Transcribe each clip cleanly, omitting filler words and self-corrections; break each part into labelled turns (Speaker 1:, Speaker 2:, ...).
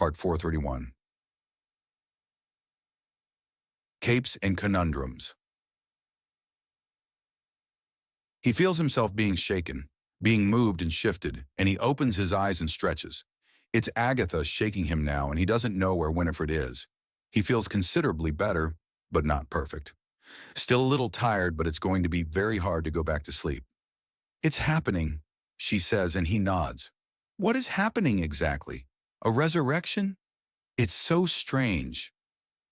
Speaker 1: Part 431. Capes and Conundrums. He feels himself being shaken, being moved and shifted, and he opens his eyes and stretches. It's Agatha shaking him now, and he doesn't know where Winifred is. He feels considerably better, but not perfect. Still a little tired, but it's going to be very hard to go back to sleep. "It's happening," she says, and he nods. What is happening exactly? A resurrection? It's so strange.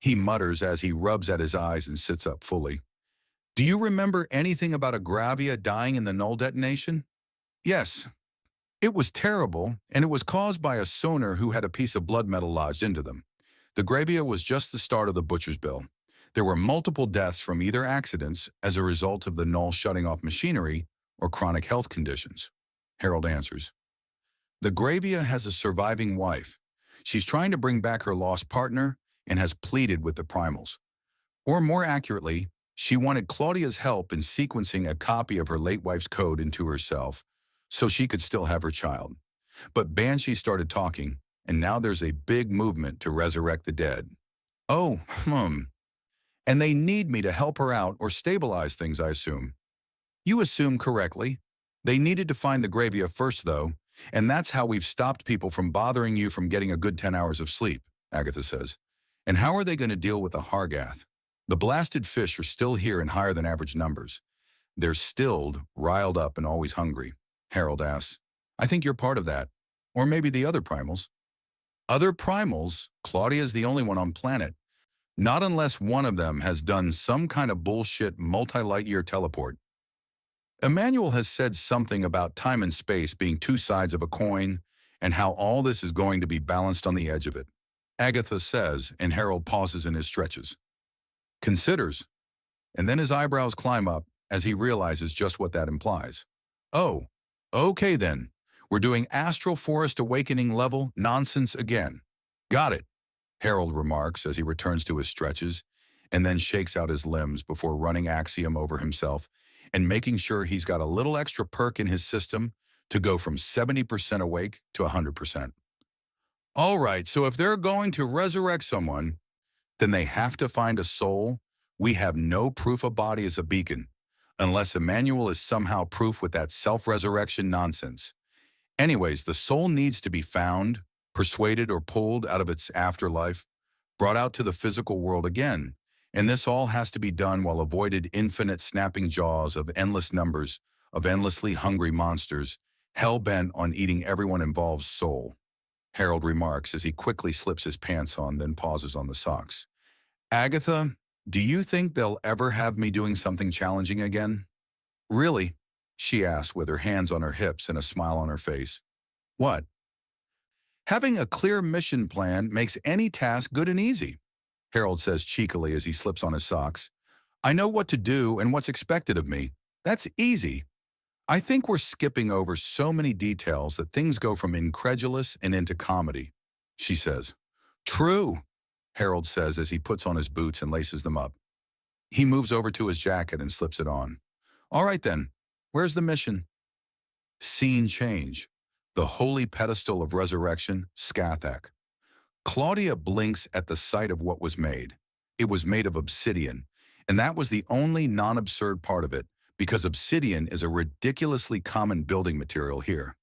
Speaker 1: He mutters as he rubs at his eyes and sits up fully. "Do you remember anything about a Gravia dying in the null detonation?" "Yes. It was terrible, and it was caused by a sonar who had a piece of blood metal lodged into them. The Gravia was just the start of the butcher's bill. There were multiple deaths from either accidents as a result of the null shutting off machinery or chronic health conditions," Harold answers. "The Gravia has a surviving wife. She's trying to bring back her lost partner and has pleaded with the primals. Or more accurately, she wanted Claudia's help in sequencing a copy of her late wife's code into herself so she could still have her child. But Banshee started talking, and now there's a big movement to resurrect the dead." "Oh, And they need me to help her out or stabilize things, I assume." "You assume correctly. They needed to find the Gravia first, though, and that's how we've stopped people from bothering you from getting a good 10 hours of sleep," Agatha says. "And how are they going to deal with the Hargath? The blasted fish are still here in higher than average numbers. They're stilled, riled up, and always hungry," Harold asks. "I think you're part of that. Or maybe the other primals." "Other primals? Claudia's the only one on planet. Not unless one of them has done some kind of bullshit multi-light-year teleport. Emmanuel has said something about time and space being two sides of a coin and how all this is going to be balanced on the edge of it," Agatha says, and Harold pauses in his stretches. Considers, and then his eyebrows climb up as he realizes just what that implies. "Oh, okay then. We're doing Astral Forest Awakening level nonsense again. Got it," Harold remarks as he returns to his stretches and then shakes out his limbs before running Axiom over himself and making sure he's got a little extra perk in his system to go from 70% awake to 100%. "All right, so if they're going to resurrect someone, then they have to find a soul. We have no proof a body is a beacon, unless Emmanuel is somehow proof with that self-resurrection nonsense. Anyways, the soul needs to be found, persuaded or pulled out of its afterlife, brought out to the physical world again, and this all has to be done while avoided infinite snapping jaws of endless numbers of endlessly hungry monsters, hell-bent on eating everyone involved's soul," Harold remarks as he quickly slips his pants on, then pauses on the socks. "Agatha, do you think they'll ever have me doing something challenging again?" "Really?" she asks with her hands on her hips and a smile on her face. "What?" "Having a clear mission plan makes any task good and easy," Harold says cheekily as he slips on his socks. "I know what to do and what's expected of me. That's easy. I think we're skipping over so many details that things go from incredulous and into comedy," she says. "True," Harold says as he puts on his boots and laces them up. He moves over to his jacket and slips it on. "All right then, where's the mission?" Scene change. The holy pedestal of resurrection, Scathach. Claudia blinks at the sight of what was made. It was made of obsidian, and that was the only non-absurd part of it, because obsidian is a ridiculously common building material here.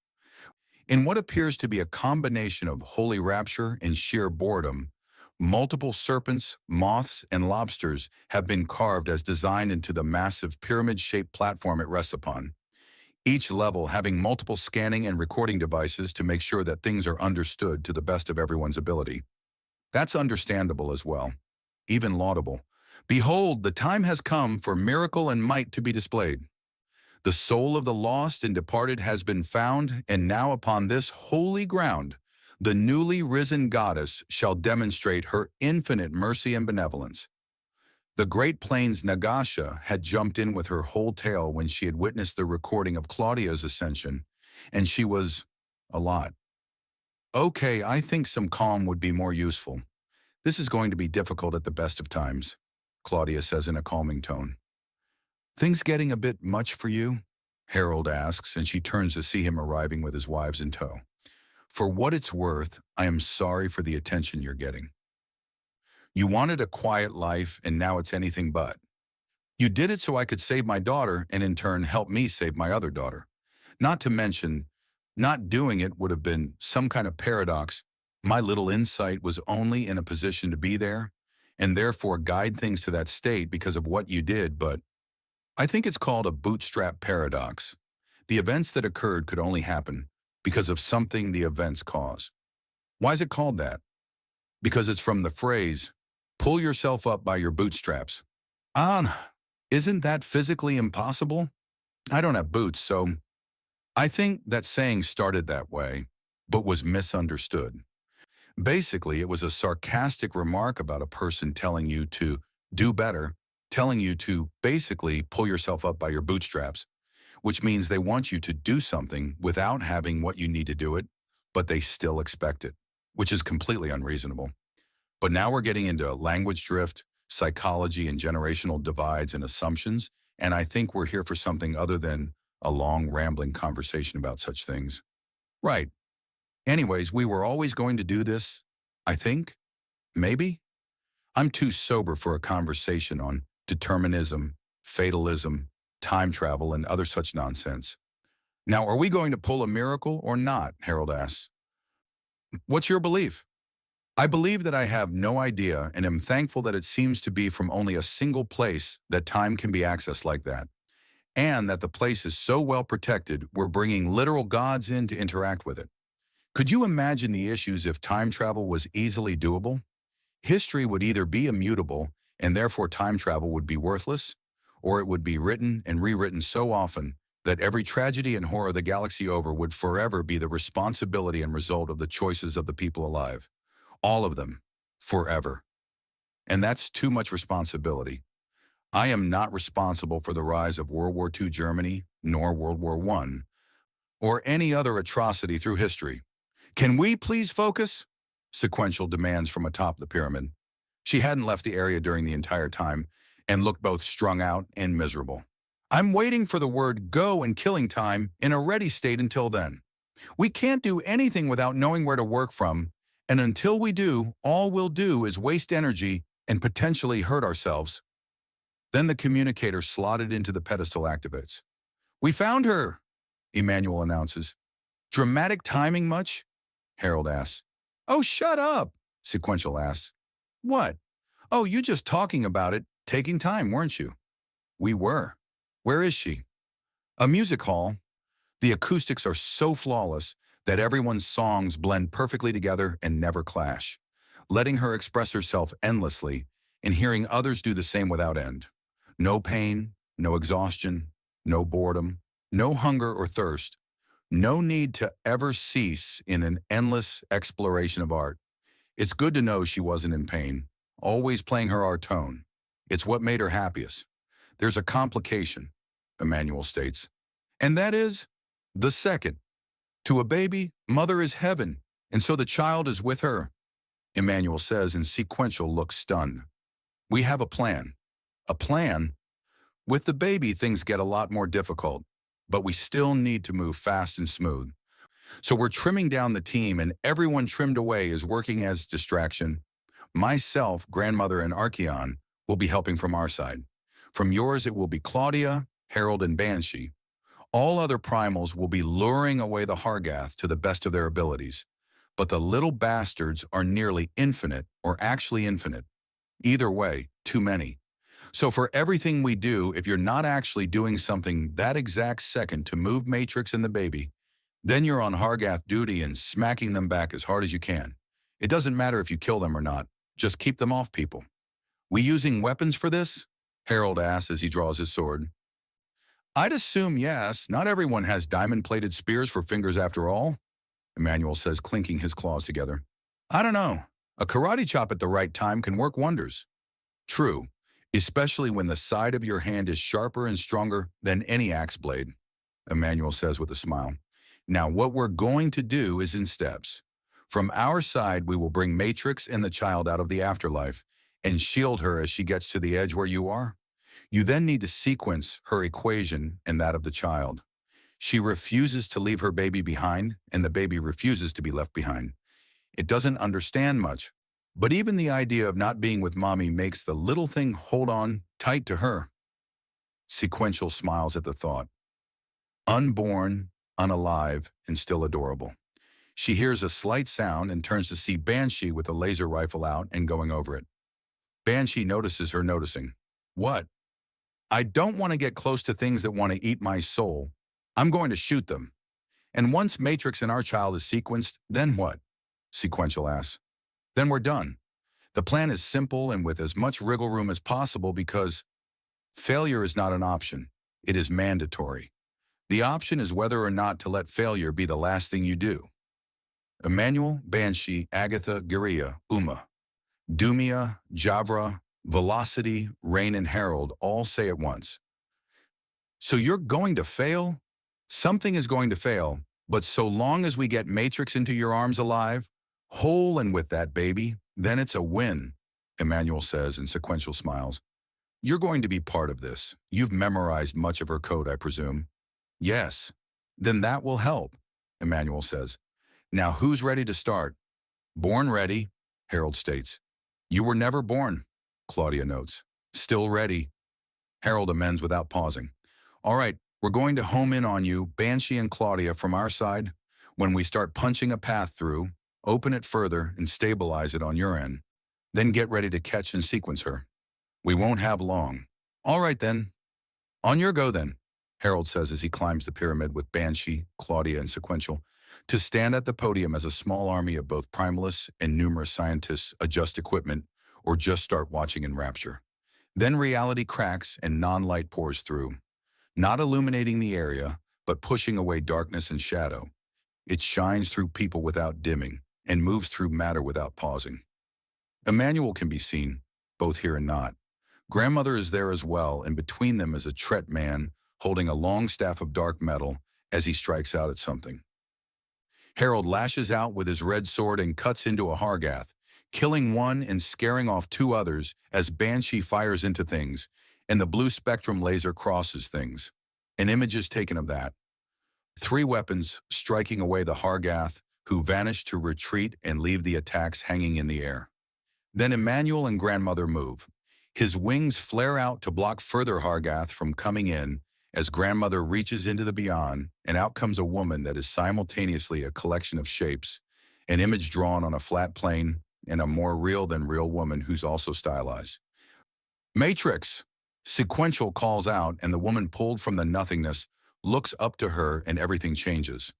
Speaker 1: In what appears to be a combination of holy rapture and sheer boredom, multiple serpents, moths, and lobsters have been carved as designed into the massive pyramid-shaped platform it rests upon, each level having multiple scanning and recording devices to make sure that things are understood to the best of everyone's ability. That's understandable as well, even laudable. Behold, the time has come for miracle and might to be displayed. The soul of the lost and departed has been found, and now upon this holy ground, the newly risen goddess shall demonstrate her infinite mercy and benevolence. The Great Plains Nagasha had jumped in with her whole tail when she had witnessed the recording of Claudia's ascension, and she was a lot. Okay, I think some calm would be more useful. This is going to be difficult at the best of times, Claudia says in a calming tone. Things getting a bit much for you? Harold asks, and she turns to see him arriving with his wives in tow. For what it's worth, I am sorry for the attention you're getting. You wanted a quiet life, and now it's anything but. You did it so I could save my daughter and in turn help me save my other daughter. Not to mention, not doing it would have been some kind of paradox. My little insight was only in a position to be there and therefore guide things to that state because of what you did, but I think it's called a bootstrap paradox. The events that occurred could only happen because of something the events cause. Why is it called that? Because it's from the phrase, pull yourself up by your bootstraps. Ah, isn't that physically impossible? I don't have boots, so I think that saying started that way, but was misunderstood. Basically, it was a sarcastic remark about a person telling you to do better, telling you to basically pull yourself up by your bootstraps, which means they want you to do something without having what you need to do it, but they still expect it, which is completely unreasonable. But now we're getting into language drift, psychology, and generational divides and assumptions, and I think we're here for something other than a long, rambling conversation about such things. Right. Anyways, we were always going to do this, I think. Maybe? I'm too sober for a conversation on determinism, fatalism, time travel, and other such nonsense. Now, are we going to pull a miracle or not? Harold asks. What's your belief? I believe that I have no idea and am thankful that it seems to be from only a single place that time can be accessed like that, and that the place is so well protected we're bringing literal gods in to interact with it. Could you imagine the issues if time travel was easily doable? History would either be immutable, and therefore time travel would be worthless, or it would be written and rewritten so often that every tragedy and horror the galaxy over would forever be the responsibility and result of the choices of the people alive. All of them. Forever. And that's too much responsibility. I am not responsible for the rise of World War II Germany, nor World War I, or any other atrocity through history. Can we please focus? Sequential demands from atop the pyramid. She hadn't left the area during the entire time and looked both strung out and miserable. I'm waiting for the word go and killing time in a ready state until then. We can't do anything without knowing where to work from, and until we do, all we'll do is waste energy and potentially hurt ourselves. Then the communicator slotted into the pedestal activates. We found her, Emmanuel announces. Dramatic timing much? Harold asks. Oh, shut up, Sequential asks. What? Oh, you just talking about it, taking time, weren't you? We were. Where is she? A music hall. The acoustics are so flawless that everyone's songs blend perfectly together and never clash, letting her express herself endlessly and hearing others do the same without end. No pain, no exhaustion, no boredom, no hunger or thirst, no need to ever cease in an endless exploration of art. It's good to know she wasn't in pain, always playing her art tone. It's what made her happiest. There's a complication, Emmanuel states, and that is the second. To a baby, mother is heaven, and so the child is with her, Emmanuel says, and Sequential looks stunned. We have a plan. A plan? With the baby, things get a lot more difficult, but we still need to move fast and smooth. So we're trimming down the team, and everyone trimmed away is working as distraction. Myself, grandmother, and Archeon will be helping from our side. From yours, it will be Claudia, Harold, and Banshee. All other primals will be luring away the Hargath to the best of their abilities. But the little bastards are nearly infinite, or actually infinite. Either way, too many. So for everything we do, if you're not actually doing something that exact second to move Matrix and the baby, then you're on Hargath duty and smacking them back as hard as you can. It doesn't matter if you kill them or not. Just keep them off people. We using weapons for this? Harold asks as he draws his sword. I'd assume yes. Not everyone has diamond-plated spears for fingers after all, Emmanuel says, clinking his claws together. I don't know. A karate chop at the right time can work wonders. True, especially when the side of your hand is sharper and stronger than any axe blade, Emmanuel says with a smile. Now what we're going to do is in steps. From our side, we will bring Matrix and the child out of the afterlife and shield her as she gets to the edge where you are. You then need to sequence her equation and that of the child. She refuses to leave her baby behind, and the baby refuses to be left behind. It doesn't understand much, but even the idea of not being with mommy makes the little thing hold on tight to her. Sequential smiles at the thought. Unborn, unalive, and still adorable. She hears a slight sound and turns to see Banshee with a laser rifle out and going over it. Banshee notices her noticing. What? I don't want to get close to things that want to eat my soul. I'm going to shoot them. And once Matrix in our child is sequenced, then what? Sequential asks. Then we're done. The plan is simple and with as much wriggle room as possible because failure is not an option. It is mandatory. The option is whether or not to let failure be the last thing you do. Emmanuel, Banshee, Agatha, Giria, Uma, Dumia, Javra, Velocity, Rain, and Harold all say at once. So you're going to fail? Something is going to fail, but so long as we get Matrix into your arms alive, whole and with that baby, then it's a win, Emmanuel says in sequential smiles. You're going to be part of this. You've memorized much of her code, I presume. Yes. Then that will help, Emmanuel says. Now who's ready to start? Born ready, Harold states. You were never born, Claudia notes. Still ready. Harold amends without pausing. All right, we're going to home in on you, Banshee and Claudia, from our side. When we start punching a path through, open it further and stabilize it on your end. Then get ready to catch and sequence her. We won't have long. All right then. On your go then, Harold says as he climbs the pyramid with Banshee, Claudia, and Sequential, to stand at the podium as a small army of both primalists and numerous scientists adjust equipment or just start watching in rapture. Then reality cracks and non-light pours through, not illuminating the area, but pushing away darkness and shadow. It shines through people without dimming and moves through matter without pausing. Emmanuel can be seen, both here and not. Grandmother is there as well, and between them is a Tret man holding a long staff of dark metal as he strikes out at something. Harold lashes out with his red sword and cuts into a Hargath, killing one and scaring off two others as Banshee fires into things, and the blue spectrum laser crosses things. An image is taken of that. 3 weapons striking away the Hargath, who vanish to retreat and leave the attacks hanging in the air. Then Emmanuel and Grandmother move. His wings flare out to block further Hargath from coming in as Grandmother reaches into the beyond, and out comes a woman that is simultaneously a collection of shapes, an image drawn on a flat plane, and a more real than real woman who's also stylized. Matrix! Sequential calls out, and the woman pulled from the nothingness looks up to her, and everything changes.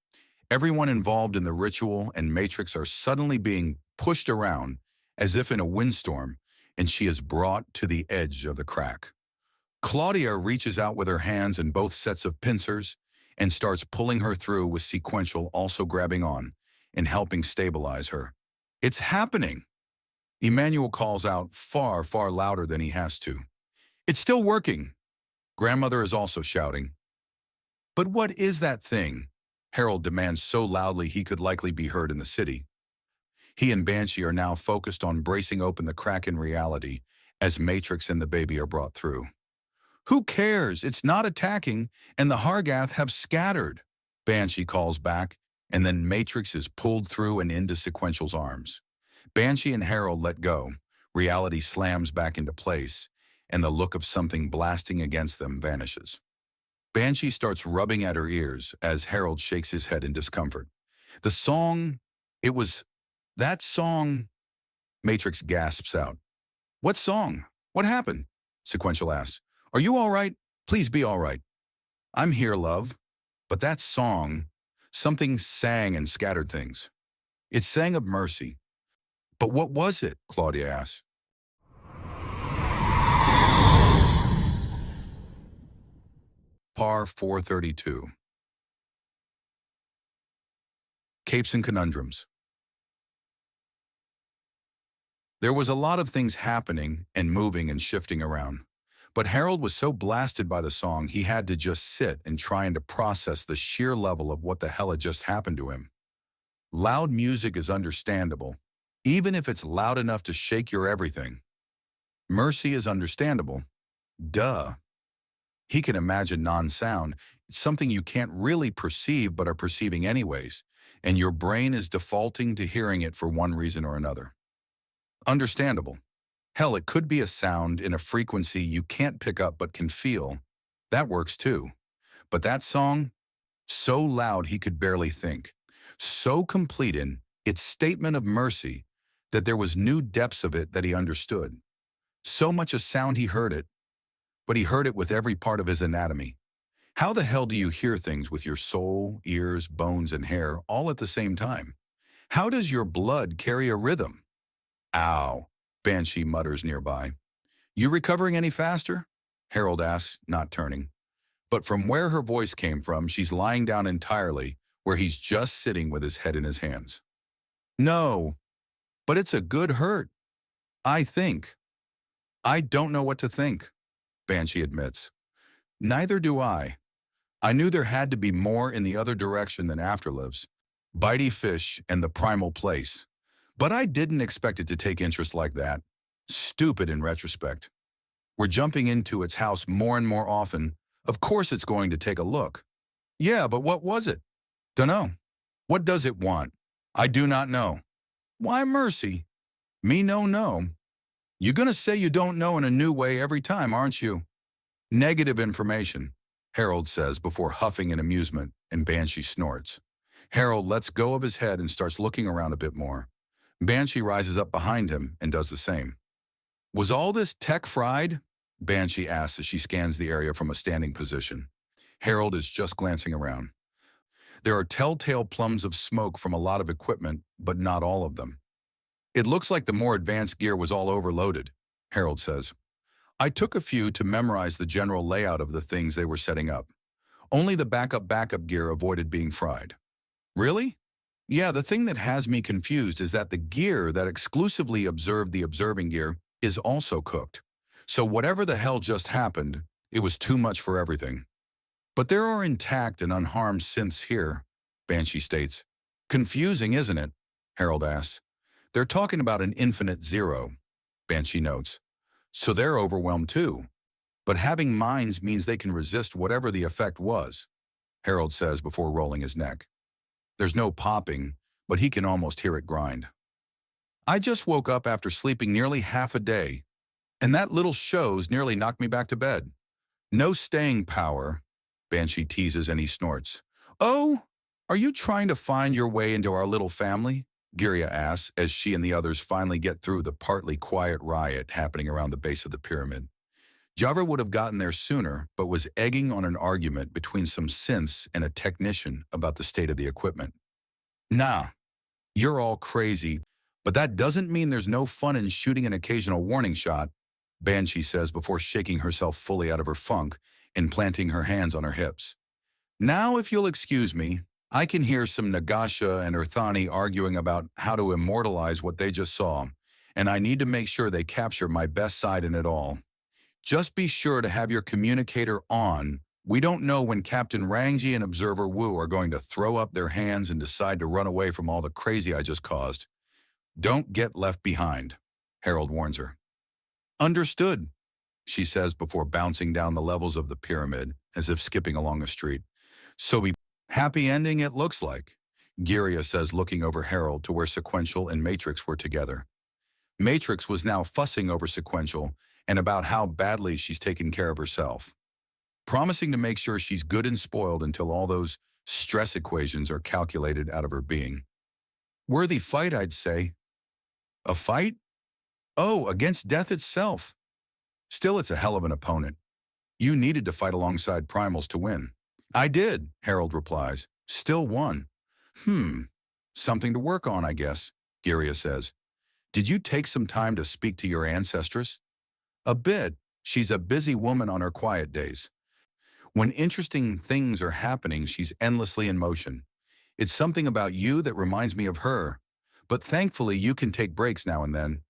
Speaker 1: Everyone involved in the ritual and Matrix are suddenly being pushed around as if in a windstorm, and she is brought to the edge of the crack. Claudia reaches out with her hands and both sets of pincers and starts pulling her through, with Sequential also grabbing on and helping stabilize her. It's happening! Emmanuel calls out far, far louder than he has to. It's still working! Grandmother is also shouting. But what is that thing? Harold demands so loudly he could likely be heard in the city. He and Banshee are now focused on bracing open the crack in reality as Matrix and the baby are brought through. Who cares? It's not attacking, and the Hargath have scattered, Banshee calls back, and then Matrix is pulled through and into Sequential's arms. Banshee and Harold let go. Reality slams back into place, and the look of something blasting against them vanishes. Banshee starts rubbing at her ears as Harold shakes his head in discomfort. The song, it was that song, Matrix gasps out. What song? What happened? Sequential asks. Are you all right? Please be all right. I'm here, love. But that song, something sang and scattered things. It sang of mercy. But what was it? Claudia asks. Par 432. Capes and Conundrums. There was a lot of things happening and moving and shifting around. But Harold was so blasted by the song he had to just sit and trying to process the sheer level of what the hell had just happened to him. Loud music is understandable, even if it's loud enough to shake your everything. Mercy is understandable. Duh. He can imagine non-sound, It's something you can't really perceive but are perceiving anyways, and your brain is defaulting to hearing it for one reason or another. Understandable. Hell, it could be a sound in a frequency you can't pick up but can feel. That works too. But that song, so loud he could barely think, so complete in its statement of mercy that there was new depths of it that he understood. So much a sound he heard it, but he heard it with every part of his anatomy. How the hell do you hear things with your soul, ears, bones, and hair all at the same time? How does your blood carry a rhythm? Ow, Banshee mutters nearby. You recovering any faster? Harold asks, not turning. But from where her voice came from, she's lying down entirely, where he's just sitting with his head in his hands. No, but it's a good hurt. I think. I don't know what to think, Banshee admits. Neither do I. I knew there had to be more in the other direction than afterlives, bitey fish and the primal place. But I didn't expect it to take interest like that. Stupid in retrospect. We're jumping into its house more and more often. Of course it's going to take a look. Yeah, but what was it? Dunno. What does it want? I do not know. Why mercy? Me no. You gonna say you don't know in a new way every time, aren't you? Negative information, Harold says before huffing in amusement, and Banshee snorts. Harold lets go of his head and starts looking around a bit more. Banshee rises up behind him and does the same. Was all this tech fried? Banshee asks as she scans the area from a standing position. Harold is just glancing around. There are telltale plums of smoke from a lot of equipment, but not all of them. It looks like the more advanced gear was all overloaded, Harold says. I took a few to memorize the general layout of the things they were setting up. Only the backup gear avoided being fried. Really? Yeah, the thing that has me confused is that the gear that exclusively observed the observing gear is also cooked. So whatever the hell just happened, it was too much for everything. But there are intact and unharmed synths here, Banshee states. Confusing, isn't it? Harold asks. They're talking about an infinite zero, Banshee notes. So they're overwhelmed too. But having minds means they can resist whatever the effect was, Harold says before rolling his neck. There's no popping, but he can almost hear it grind. I just woke up after sleeping nearly half a day, and that little show's nearly knocked me back to bed. No staying power, Banshee teases and he snorts. Oh, are you trying to find your way into our little family? Giria asks as she and the others finally get through the partly quiet riot happening around the base of the pyramid. Java would have gotten there sooner, but was egging on an argument between some synths and a technician about the state of the equipment. Nah, you're all crazy, but that doesn't mean there's no fun in shooting an occasional warning shot, Banshee says before shaking herself fully out of her funk and planting her hands on her hips. Now, if you'll excuse me, I can hear some Nagasha and Urthani arguing about how to immortalize what they just saw, and I need to make sure they capture my best side in it all. Just be sure to have your communicator on. We don't know when Captain Rangji and Observer Wu are going to throw up their hands and decide to run away from all the crazy I just caused. Don't get left behind, Harold warns her. Understood, she says before bouncing down the levels of the pyramid as if skipping along a street. So happy ending it looks like, Giria says looking over Harold to where Sequential and Matrix were together. Matrix was now fussing over Sequential and about how badly she's taken care of herself, promising to make sure she's good and spoiled until all those stress equations are calculated out of her being. Worthy fight, I'd say. A fight? Oh, against death itself. Still, it's a hell of an opponent. You needed to fight alongside primals to win. I did, Harold replies. Still won. Something to work on, I guess, Giria says. Did you take some time to speak to your ancestress? A bit. She's a busy woman on her quiet days. When interesting things are happening, she's endlessly in motion. It's something about you that reminds me of her. But thankfully, you can take breaks now and then.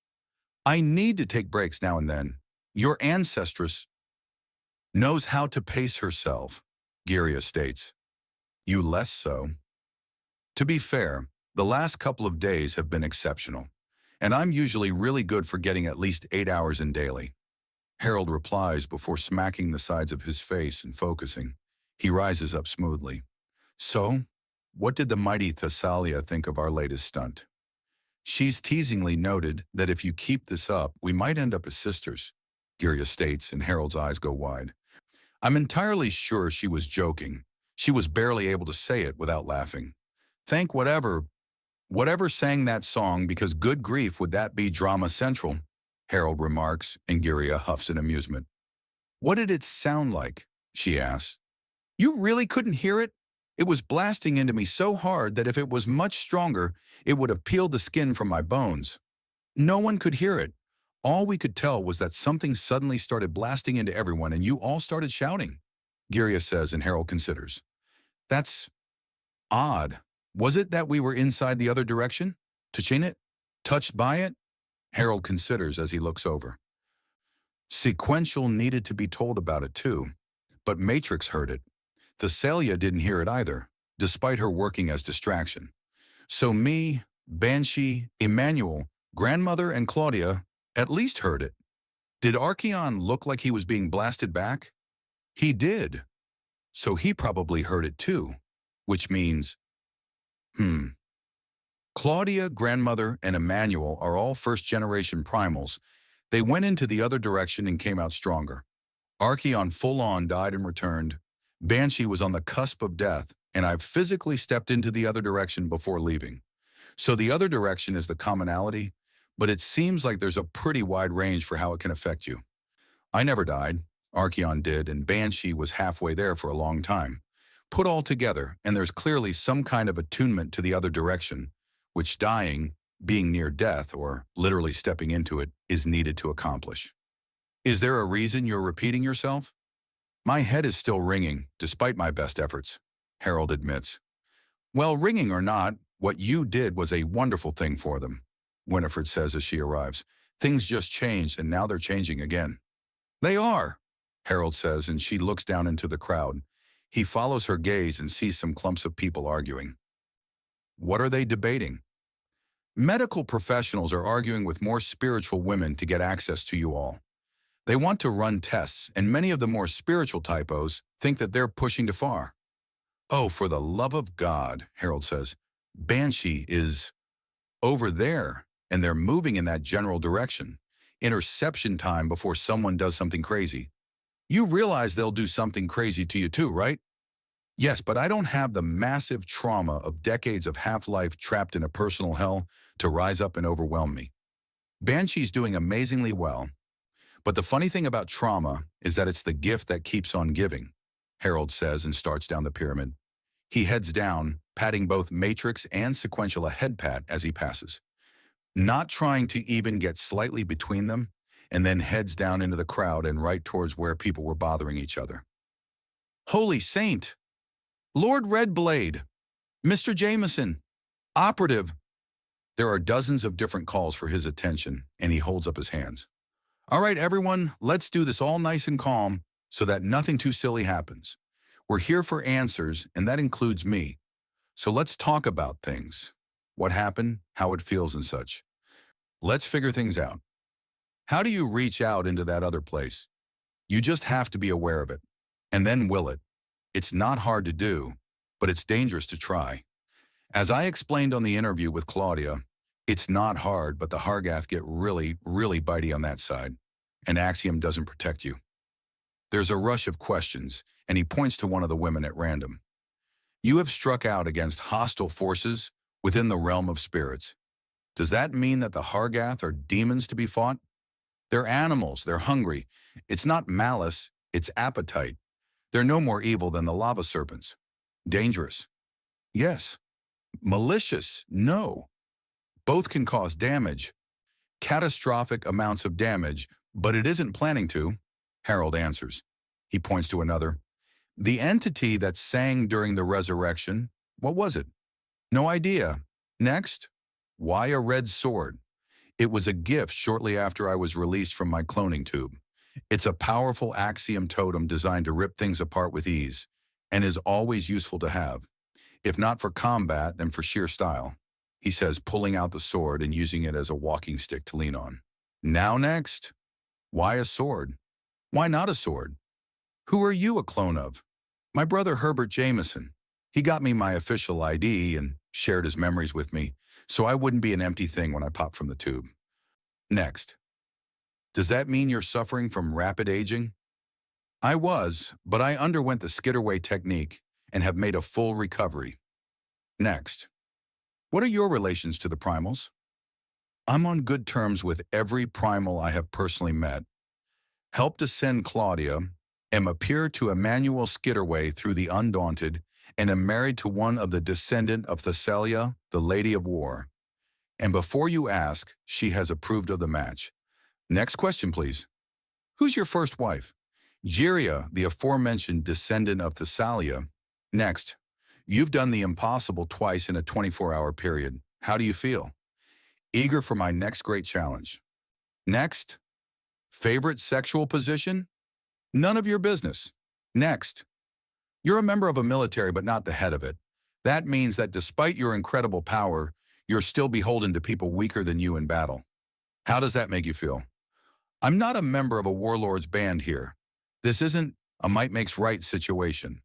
Speaker 1: I need to take breaks now and then. Your ancestress knows how to pace herself, Giria states. You less so. To be fair, the last couple of days have been exceptional, and I'm usually really good for getting at least 8 hours in daily. Harold replies before smacking the sides of his face and focusing. He rises up smoothly. So, what did the mighty Thessalia think of our latest stunt? She's teasingly noted that if you keep this up, we might end up as sisters, Girya states, and Harold's eyes go wide. I'm entirely sure she was joking. She was barely able to say it without laughing. Thank whatever sang that song, because good grief, would that be drama central? Harold remarks, and Girya huffs in amusement. What did it sound like? She asks. You really couldn't hear it? It was blasting into me so hard that if it was much stronger, it would have peeled the skin from my bones. No one could hear it. All we could tell was that something suddenly started blasting into everyone and you all started shouting, Girya says, and Harold considers. That's odd. Was it that we were inside the other direction? Touching it? Touched by it? Harold considers as he looks over. Sequential needed to be told about it too, but Matrix heard it. Thessalia didn't hear it either, despite her working as distraction. So me, Banshee, Emmanuel, Grandmother, and Claudia at least heard it. Did Archeon look like he was being blasted back? He did. So he probably heard it too, which means, Claudia, Grandmother, and Emmanuel are all first-generation primals. They went into the other direction and came out stronger. Archeon full-on died and returned. Banshee was on the cusp of death, and I've physically stepped into the other direction before leaving. So the other direction is the commonality, but it seems like there's a pretty wide range for how it can affect you. I never died. Archeon did, and Banshee was halfway there for a long time. Put all together, and there's clearly some kind of attunement to the other direction, which dying, being near death, or literally stepping into it, is needed to accomplish. Is there a reason you're repeating yourself? My head is still ringing, despite my best efforts, Harold admits. Well, ringing or not, what you did was a wonderful thing for them, Winifred says as she arrives. Things just changed, and now they're changing again. They are, Harold says, and she looks down into the crowd. He follows her gaze and sees some clumps of people arguing. What are they debating? Medical professionals are arguing with more spiritual women to get access to you all. They want to run tests, and many of the more spiritual typos think that they're pushing too far. Oh, for the love of God, Harold says. Banshee is over there, and they're moving in that general direction. Interception time before someone does something crazy. You realize they'll do something crazy to you too, right? Yes, but I don't have the massive trauma of decades of half-life trapped in a personal hell to rise up and overwhelm me. Banshee's doing amazingly well. But the funny thing about trauma is that it's the gift that keeps on giving, Harold says and starts down the pyramid. He heads down, patting both Matrix and Sequential a head pat as he passes, not trying to even get slightly between them, and then heads down into the crowd and right towards where people were bothering each other. Holy Saint! Lord Redblade! Mr. Jameson! Operative! There are dozens of different calls for his attention, and he holds up his hands. All right, everyone, let's do this all nice and calm so that nothing too silly happens. We're here for answers, and that includes me. So let's talk about things. What happened, how it feels, and such. Let's figure things out. How do you reach out into that other place? You just have to be aware of it, and then will it. It's not hard to do, but it's dangerous to try. As I explained on the interview with Claudia, it's not hard, but the Hargath get really, really bitey on that side, and Axiom doesn't protect you. There's a rush of questions, and he points to one of the women at random. You have struck out against hostile forces within the realm of spirits. Does that mean that the Hargath are demons to be fought? They're animals, they're hungry. It's not malice, it's appetite. They're no more evil than the lava serpents. Dangerous. Yes. Malicious. No. Both can cause damage. Catastrophic amounts of damage, but it isn't planning to, Harold answers. He points to another. The entity that sang during the resurrection, what was it? No idea. Next. Why a red sword? It was a gift shortly after I was released from my cloning tube. It's a powerful axiom totem designed to rip things apart with ease, and is always useful to have. If not for combat, then for sheer style, he says, pulling out the sword and using it as a walking stick to lean on. Now next. Why a sword? Why not a sword? Who are you a clone of? My brother Herbert Jameson. He got me my official ID and shared his memories with me, so I wouldn't be an empty thing when I pop from the tube. Next. Does that mean you're suffering from rapid aging? I was, but I underwent the skitterway technique and have made a full recovery. Next. What are your relations to the primals? I'm on good terms with every primal I have personally met. Helped ascend Claudia, am a peer to Emmanuel Skitterway through the Undaunted, and am married to one of the descendant of Thessalia, the Lady of War. And before you ask, she has approved of the match. Next question, please. Who's your first wife? Gyria, the aforementioned descendant of Thessalia. Next. You've done the impossible twice in a 24-hour period. How do you feel? Eager for my next great challenge. Next. Favorite sexual position? None of your business. Next. You're a member of a military but not the head of it. That means that despite your incredible power, you're still beholden to people weaker than you in battle. How does that make you feel? I'm not a member of a warlord's band here. This isn't a might makes right situation.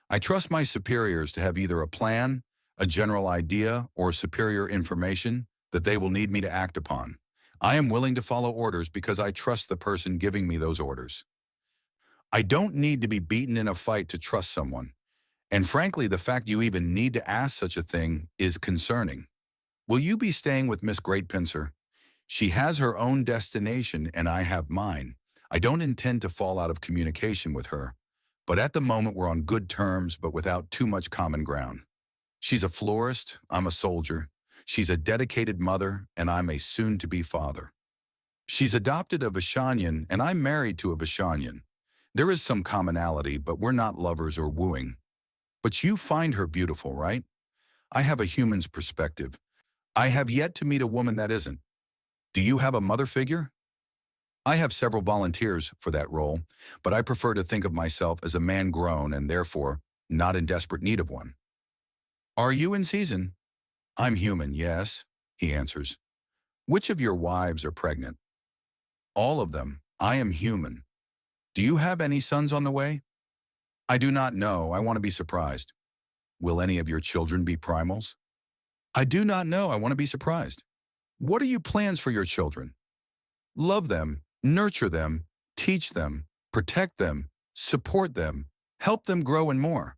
Speaker 1: I trust my superiors to have either a plan, a general idea, or superior information that they will need me to act upon. I am willing to follow orders because I trust the person giving me those orders. I don't need to be beaten in a fight to trust someone. And frankly, the fact you even need to ask such a thing is concerning. Will you be staying with Miss Greatpincer? She has her own destination and I have mine. I don't intend to fall out of communication with her, but at the moment we're on good terms but without too much common ground. She's a florist, I'm a soldier. She's a dedicated mother, and I'm a soon-to-be father. She's adopted a Vishanian, and I'm married to a Vishanian. There is some commonality, but we're not lovers or wooing. But you find her beautiful, right? I have a human's perspective. I have yet to meet a woman that isn't. Do you have a mother figure? I have several volunteers for that role, but I prefer to think of myself as a man grown and therefore not in desperate need of one. Are you in season? I'm human, yes, he answers. Which of your wives are pregnant? All of them. I am human. Do you have any sons on the way? I do not know. I want to be surprised. Will any of your children be primals? I do not know. I want to be surprised. What are your plans for your children? Love them, nurture them, teach them, protect them, support them, help them grow and more.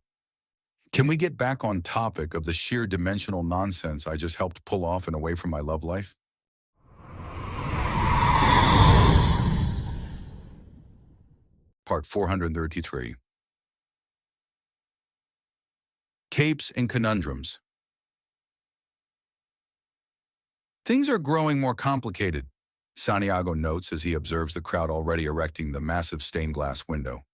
Speaker 1: Can we get back on topic of the sheer dimensional nonsense I just helped pull off and away from my love life? Part 433. Capes and Conundrums. Things are growing more complicated, Santiago notes as he observes the crowd already erecting the massive stained glass window.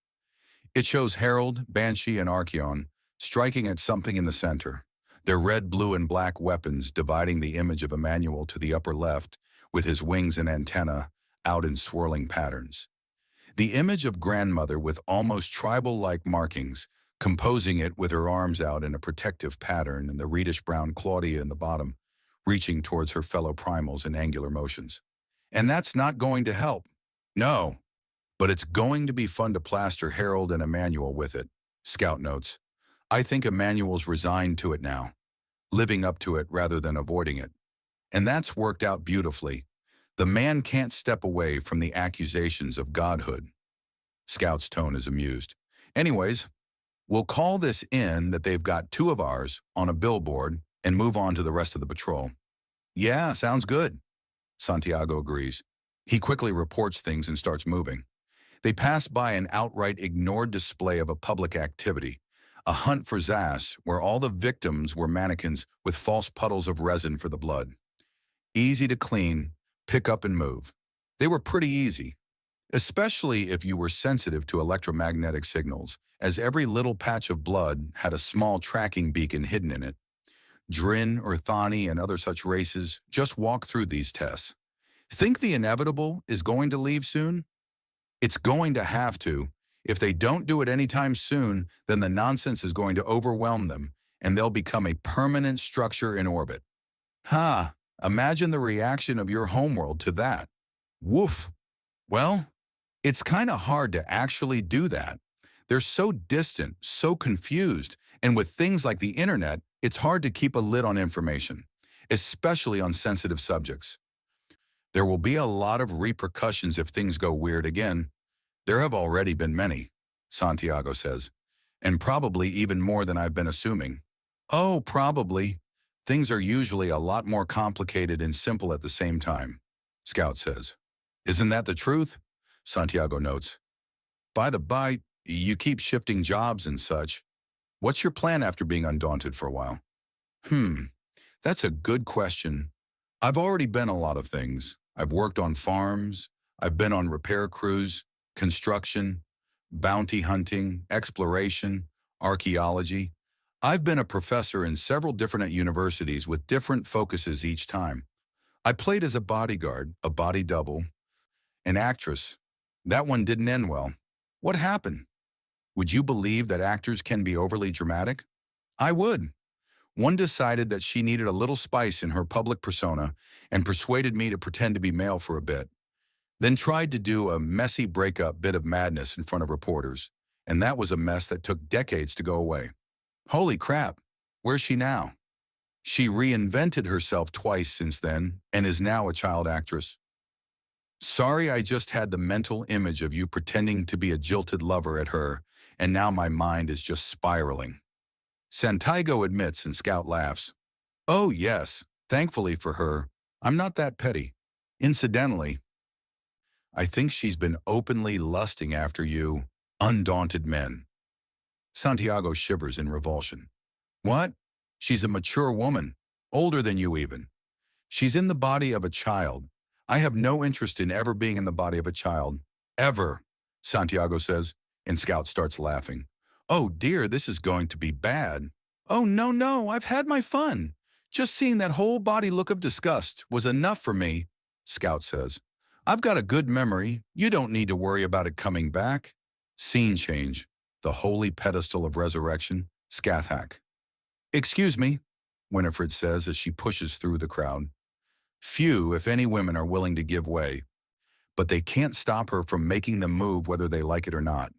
Speaker 1: It shows Harold, Banshee, and Archeon striking at something in the center, their red, blue, and black weapons dividing the image of Emmanuel to the upper left with his wings and antenna out in swirling patterns. The image of grandmother with almost tribal-like markings, composing it with her arms out in a protective pattern and the reddish-brown Claudia in the bottom, reaching towards her fellow primals in angular motions. And that's not going to help. No, but it's going to be fun to plaster Harold and Emmanuel with it, Scout notes. I think Emmanuel's resigned to it now, living up to it rather than avoiding it. And that's worked out beautifully. The man can't step away from the accusations of godhood. Scout's tone is amused. Anyways, we'll call this in that they've got two of ours on a billboard and move on to the rest of the patrol. Yeah, sounds good. Santiago agrees. He quickly reports things and starts moving. They pass by an outright ignored display of a public activity, a hunt for Zas, where all the victims were mannequins with false puddles of resin for the blood. Easy to clean, pick up and move. They were pretty easy, especially if you were sensitive to electromagnetic signals, as every little patch of blood had a small tracking beacon hidden in it. Drin, Urthani, and other such races just walk through these tests. Think the inevitable is going to leave soon? It's going to have to. If they don't do it anytime soon, then the nonsense is going to overwhelm them, and they'll become a permanent structure in orbit. Imagine the reaction of your homeworld to that. Woof. Well, it's kind of hard to actually do that. They're so distant, so confused, and with things like the internet, it's hard to keep a lid on information, especially on sensitive subjects. There will be a lot of repercussions if things go weird again. There have already been many, Santiago says, and probably even more than I've been assuming. Oh, probably. Things are usually a lot more complicated and simple at the same time, Scout says. Isn't that the truth? Santiago notes. By the by, you keep shifting jobs and such. What's your plan after being undaunted for a while? That's a good question. I've already been a lot of things. I've worked on farms, I've been on repair crews, construction, bounty hunting, exploration, archaeology. I've been a professor in several different universities with different focuses each time. I played as a bodyguard, a body double, an actress. That one didn't end well. What happened? Would you believe that actors can be overly dramatic? I would. One decided that she needed a little spice in her public persona and persuaded me to pretend to be male for a bit, then tried to do a messy breakup bit of madness in front of reporters, and that was a mess that took decades to go away. Holy crap, where's she now? She reinvented herself twice since then and is now a child actress. Sorry, I just had the mental image of you pretending to be a jilted lover at her, and now my mind is just spiraling. Santiago admits and Scout laughs. Oh yes, thankfully for her, I'm not that petty. Incidentally, I think she's been openly lusting after you, undaunted men. Santiago shivers in revulsion. What? She's a mature woman, older than you even. She's in the body of a child. I have no interest in ever being in the body of a child. Ever, Santiago says, and Scout starts laughing. Oh dear, this is going to be bad. Oh no, I've had my fun. Just seeing that whole body look of disgust was enough for me, Scout says. I've got a good memory. You don't need to worry about it coming back. Scene change. The holy pedestal of resurrection, Scathach. Excuse me, Winifred says as she pushes through the crowd. Few, if any, women are willing to give way, but they can't stop her from making them move whether they like it or not.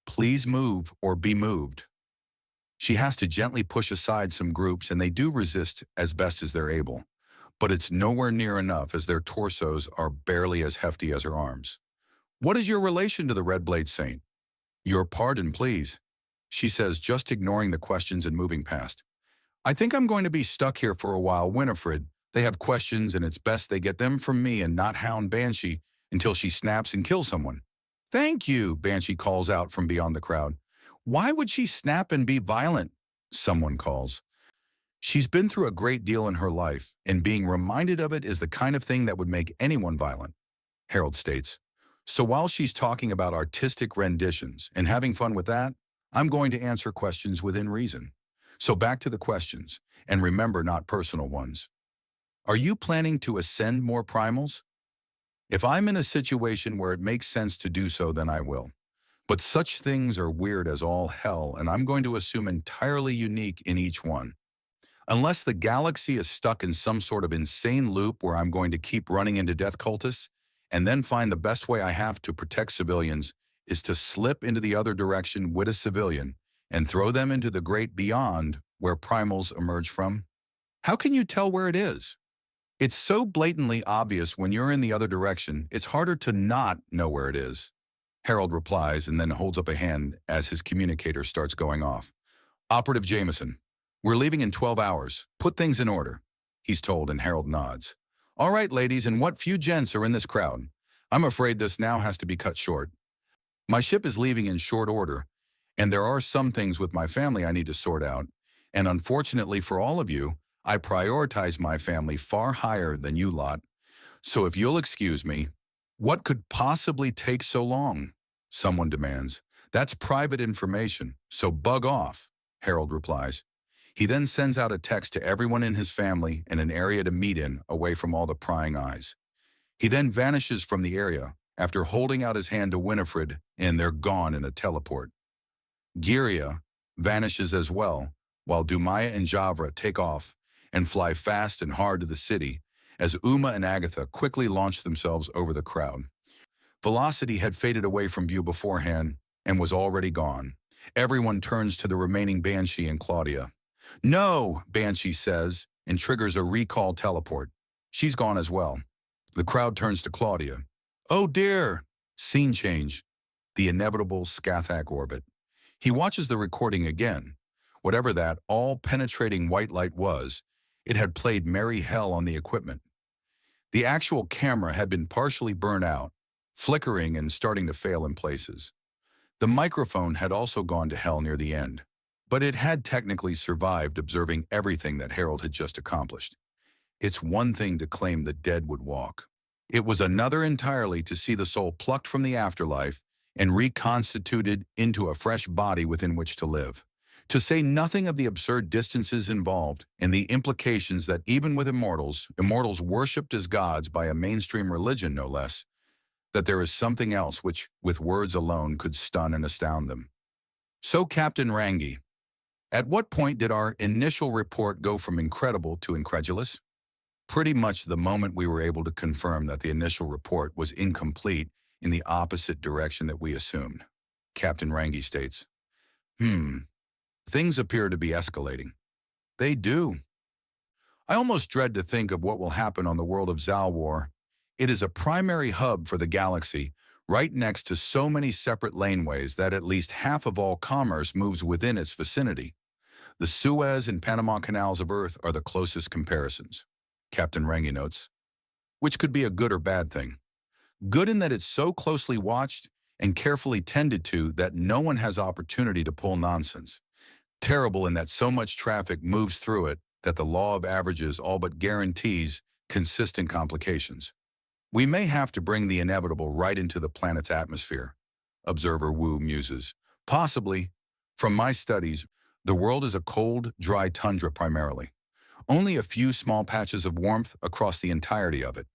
Speaker 1: Please move or be moved. She has to gently push aside some groups, and they do resist as best as they're able, but it's nowhere near enough as their torsos are barely as hefty as her arms. What is your relation to the Red Blade Saint? Your pardon, please, she says, just ignoring the questions and moving past. I think I'm going to be stuck here for a while, Winifred. They have questions, and it's best they get them from me and not hound Banshee until she snaps and kills someone. Thank you, Banshee calls out from beyond the crowd. Why would she snap and be violent? Someone calls. She's been through a great deal in her life, and being reminded of it is the kind of thing that would make anyone violent, Harold states. So while she's talking about artistic renditions and having fun with that, I'm going to answer questions within reason. So back to the questions, and remember, not personal ones. Are you planning to ascend more primals? If I'm in a situation where it makes sense to do so, then I will. But such things are weird as all hell, and I'm going to assume entirely unique in each one. Unless the galaxy is stuck in some sort of insane loop where I'm going to keep running into death cultists, and then find the best way I have to protect civilians is to slip into the other direction with a civilian and throw them into the great beyond where primals emerge from. How can you tell where it is? It's so blatantly obvious when you're in the other direction, it's harder to not know where it is. Harold replies and then holds up a hand as his communicator starts going off. Operative Jameson, we're leaving in 12 hours. Put things in order, he's told, and Harold nods. All right, ladies, and what few gents are in this crowd. I'm afraid this now has to be cut short. My ship is leaving in short order, and there are some things with my family I need to sort out. And unfortunately for all of you, I prioritize my family far higher than you lot. So if you'll excuse me, what could possibly take so long? Someone demands. That's private information, so bug off, Harold replies. He then sends out a text to everyone in his family and an area to meet in away from all the prying eyes. He then vanishes from the area after holding out his hand to Winifred, and they're gone in a teleport. Giria vanishes as well, while Dumaya and Javra take off and fly fast and hard to the city as Uma and Agatha quickly launch themselves over the crowd. Velocity had faded away from view beforehand, and was already gone. Everyone turns to the remaining Banshee and Claudia. "No," Banshee says, and triggers a recall teleport. She's gone as well. The crowd turns to Claudia. "Oh dear!" Scene change. The inevitable Scathach orbit. He watches the recording again. Whatever that all-penetrating white light was, it had played merry hell on the equipment. The actual camera had been partially burned out, flickering and starting to fail in places. The microphone had also gone to hell near the end, but it had technically survived observing everything that Harold had just accomplished. It's one thing to claim the dead would walk. It was another entirely to see the soul plucked from the afterlife and reconstituted into a fresh body within which to live. To say nothing of the absurd distances involved and the implications that even with immortals worshipped as gods by a mainstream religion no less, that there is something else which, with words alone, could stun and astound them. So, Captain Rangi, at what point did our initial report go from incredible to incredulous? Pretty much the moment we were able to confirm that the initial report was incomplete in the opposite direction that we assumed. Captain Rangi states, Things appear to be escalating. They do. I almost dread to think of what will happen on the world of Zalwar. It is a primary hub for the galaxy, right next to so many separate laneways that at least half of all commerce moves within its vicinity. The Suez and Panama Canals of Earth are the closest comparisons, Captain Rangi notes, which could be a good or bad thing. Good in that it's so closely watched and carefully tended to that no one has opportunity to pull nonsense. Terrible in that so much traffic moves through it that the law of averages all but guarantees consistent complications. We may have to bring the inevitable right into the planet's atmosphere, Observer Wu muses. Possibly. From my studies, the world is a cold, dry tundra primarily. Only a few small patches of warmth across the entirety of it.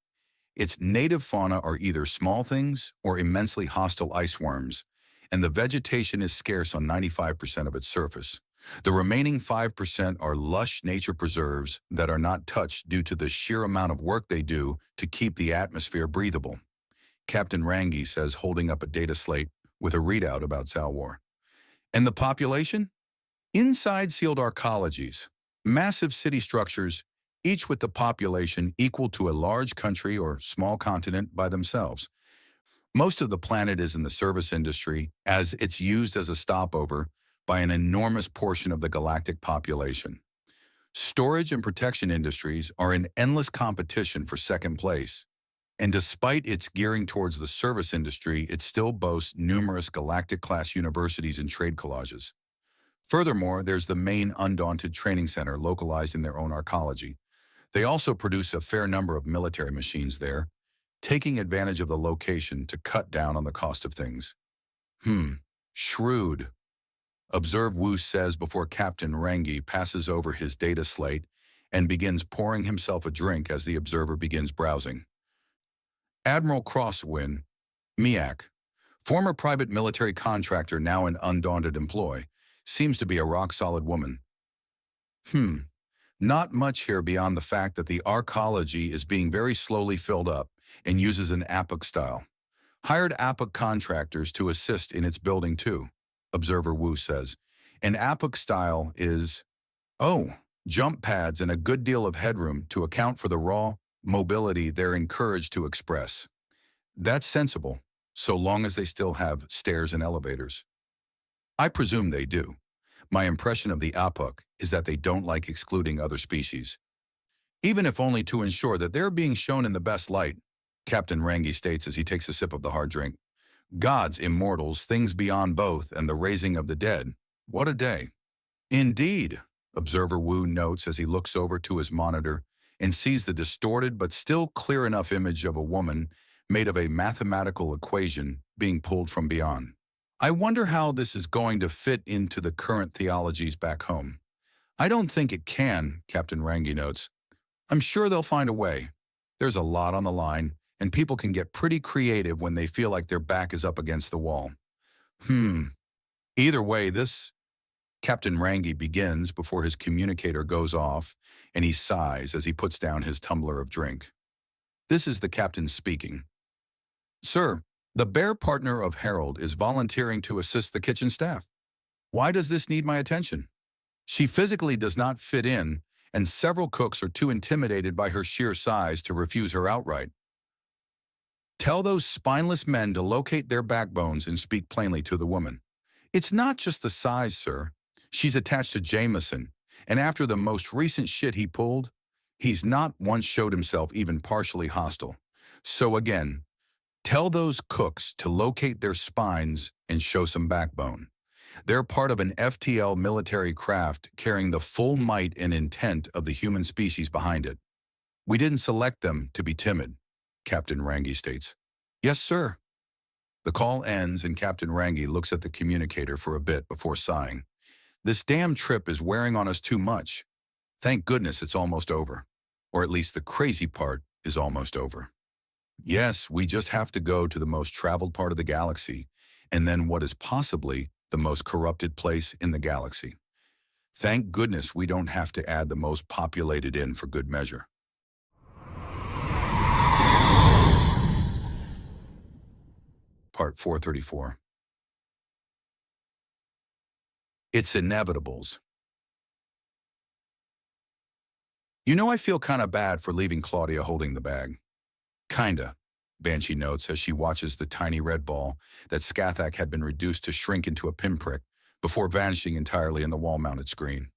Speaker 1: Its native fauna are either small things or immensely hostile ice worms, and the vegetation is scarce on 95% of its surface. The remaining 5% are lush nature preserves that are not touched due to the sheer amount of work they do to keep the atmosphere breathable. Captain Rangi says, holding up a data slate with a readout about Zalwar. And the population? Inside sealed arcologies, massive city structures, each with the population equal to a large country or small continent by themselves. Most of the planet is in the service industry, as it's used as a stopover by an enormous portion of the galactic population. Storage and protection industries are in endless competition for second place, and despite its gearing towards the service industry, it still boasts numerous galactic-class universities and trade collages. Furthermore, there's the main Undaunted training center localized in their own arcology. They also produce a fair number of military machines there, taking advantage of the location to cut down on the cost of things. Shrewd. Observe Wu says before Captain Rangi passes over his data slate and begins pouring himself a drink as the observer begins browsing. Admiral Crosswind, Miak, former private military contractor now in Undaunted employ, seems to be a rock-solid woman. Not much here beyond the fact that the arcology is being very slowly filled up and uses an APOC style. Hired APOC contractors to assist in its building too, Observer Wu says. An APOC style is, jump pads and a good deal of headroom to account for the raw mobility they're encouraged to express. That's sensible, so long as they still have stairs and elevators. I presume they do. My impression of the APOC is that they don't like excluding other species. Even if only to ensure that they're being shown in the best light, Captain Rangi states as he takes a sip of the hard drink. Gods, immortals, things beyond both, and the raising of the dead. What a day. Indeed, Observer Wu notes as he looks over to his monitor and sees the distorted but still clear enough image of a woman made of a mathematical equation being pulled from beyond. I wonder how this is going to fit into the current theologies back home. I don't think it can, Captain Rangi notes. I'm sure they'll find a way. There's a lot on the line, and people can get pretty creative when they feel like their back is up against the wall. Either way, this Captain Rangi begins before his communicator goes off, and he sighs as he puts down his tumbler of drink. This is the captain speaking. Sir, The bear partner of Harold is volunteering to assist the kitchen staff. Why does this need my attention? She physically does not fit in, and several cooks are too intimidated by her sheer size to refuse her outright. Tell those spineless men to locate their backbones and speak plainly to the woman. It's not just the size, sir. She's attached to Jameson, and after the most recent shit he pulled, he's not once showed himself even partially hostile. So again, tell those cooks to locate their spines and show some backbone. They're part of an FTL military craft carrying the full might and intent of the human species behind it. We didn't select them to be timid, Captain Rangi states. Yes, sir. The call ends and Captain Rangi looks at the communicator for a bit before sighing. This damn trip is wearing on us too much. Thank goodness it's almost over. Or at least the crazy part is almost over. Yes, we just have to go to the most traveled part of the galaxy, and then what is possibly the most corrupted place in the galaxy. Thank goodness we don't have to add the most populated in for good measure. Part 434. It's inevitables. You know, I feel kinda bad for leaving Claudia holding the bag. Kinda, Banshee notes as she watches the tiny red ball that Scathach had been reduced to shrink into a pinprick before vanishing entirely in the wall-mounted screen.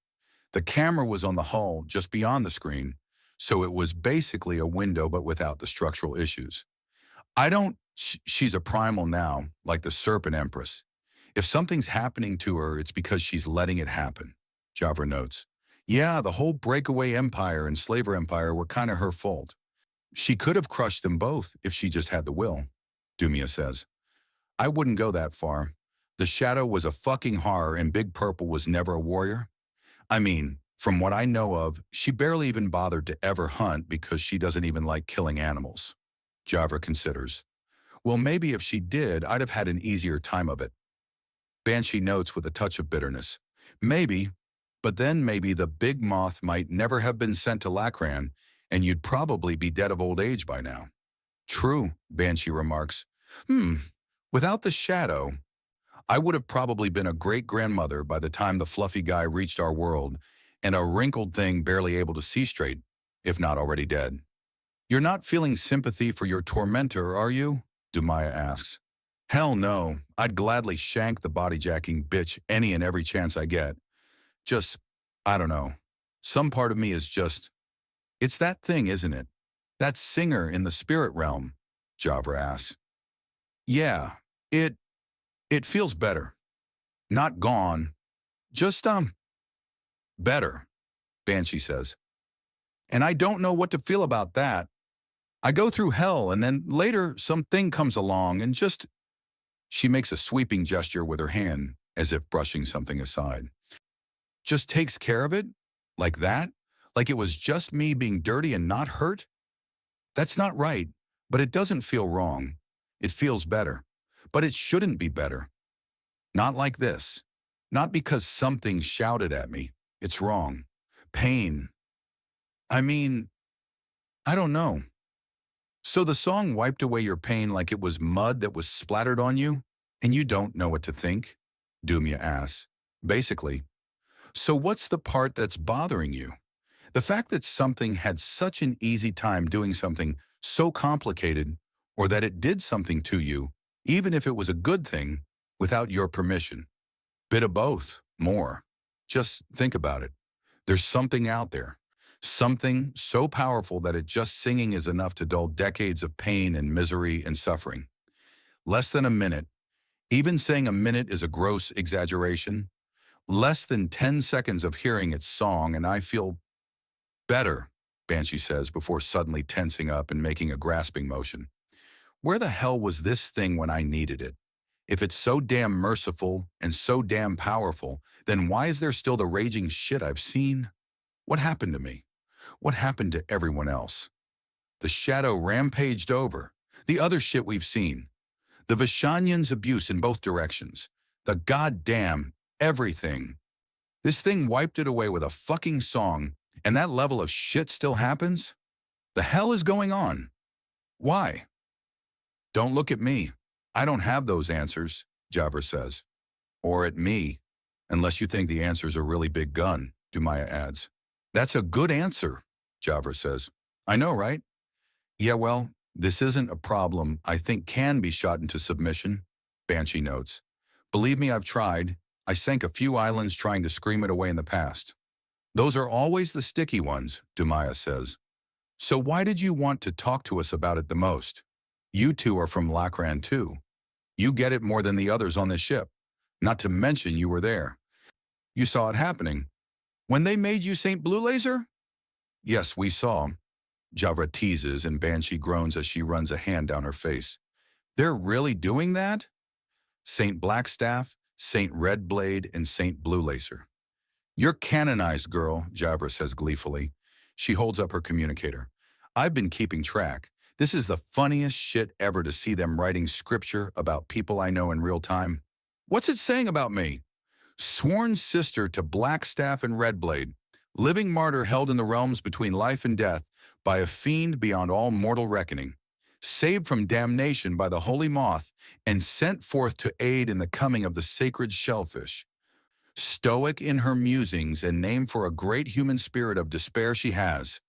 Speaker 1: The camera was on the hull just beyond the screen, so it was basically a window but without the structural issues. She's a primal now, like the Serpent Empress. If something's happening to her, it's because she's letting it happen, Javra notes. Yeah, the whole breakaway empire and slaver empire were kinda her fault. She could have crushed them both if she just had the will, Dumia says. I wouldn't go that far. The Shadow was a fucking horror and Big Purple was never a warrior. I mean, from what I know of, she barely even bothered to ever hunt because she doesn't even like killing animals. Javra considers. Well, maybe if she did, I'd have had an easier time of it. Banshee notes with a touch of bitterness. Maybe, but then maybe the big moth might never have been sent to Lacran, and you'd probably be dead of old age by now. True, Banshee remarks. Without the Shadow, I would have probably been a great-grandmother by the time the fluffy guy reached our world, and a wrinkled thing barely able to see straight, if not already dead. You're not feeling sympathy for your tormentor, are you? Dumaya asks. Hell no, I'd gladly shank the body-jacking bitch any and every chance I get. I don't know. Some part of me is just... It's that thing, isn't it? That singer in the spirit realm, Javra asks. Yeah, it feels better. Not gone. Just, better, Banshee says. And I don't know what to feel about that. I go through hell and then later something comes along and just... She makes a sweeping gesture with her hand as if brushing something aside. Just takes care of it? Like that? Like it was just me being dirty and not hurt? That's not right, but it doesn't feel wrong. It feels better. But it shouldn't be better. Not like this. Not because something shouted at me. It's wrong. Pain. I mean, I don't know. So the song wiped away your pain like it was mud that was splattered on you, and you don't know what to think? Dumia asks. Basically. So what's the part that's bothering you? The fact that something had such an easy time doing something so complicated, or that it did something to you, even if it was a good thing, without your permission. Bit of both, more. Just think about it. There's something out there. Something so powerful that it just singing is enough to dull decades of pain and misery and suffering. Less than a minute. Even saying a minute is a gross exaggeration. Less than 10 seconds of hearing its song and I feel better, Banshee says before suddenly tensing up and making a grasping motion. Where the hell was this thing when I needed it? If it's so damn merciful and so damn powerful, then why is there still the raging shit I've seen? What happened to me? What happened to everyone else? The Shadow rampaged over. The other shit we've seen. The Vishanians' abuse in both directions. The goddamn everything. This thing wiped it away with a fucking song, and that level of shit still happens? The hell is going on? Why? Don't look at me. I don't have those answers, Javra says. Or at me, unless you think the answer's a really big gun, Dumaya adds. That's a good answer, Javra says. I know, right? Yeah, well, this isn't a problem I think can be shot into submission, Banshee notes. Believe me, I've tried. I sank a few islands trying to scream it away in the past. Those are always the sticky ones, Dumaya says. So why did you want to talk to us about it the most? You two are from Lakran too. You get it more than the others on this ship. Not to mention you were there. You saw it happening. When they made you St. Blue Laser? Yes, we saw. Javra teases and Banshee groans as she runs a hand down her face. They're really doing that? St. Blackstaff, St. Redblade, and St. Blue Laser. You're canonized, girl, Javra says gleefully. She holds up her communicator. I've been keeping track. This is the funniest shit ever to see them writing scripture about people I know in real time. What's it saying about me? Sworn sister to Blackstaff and Redblade, living martyr held in the realms between life and death by a fiend beyond all mortal reckoning, saved from damnation by the holy moth and sent forth to aid in the coming of the sacred shellfish. Stoic in her musings and named for a great human spirit of despair she has.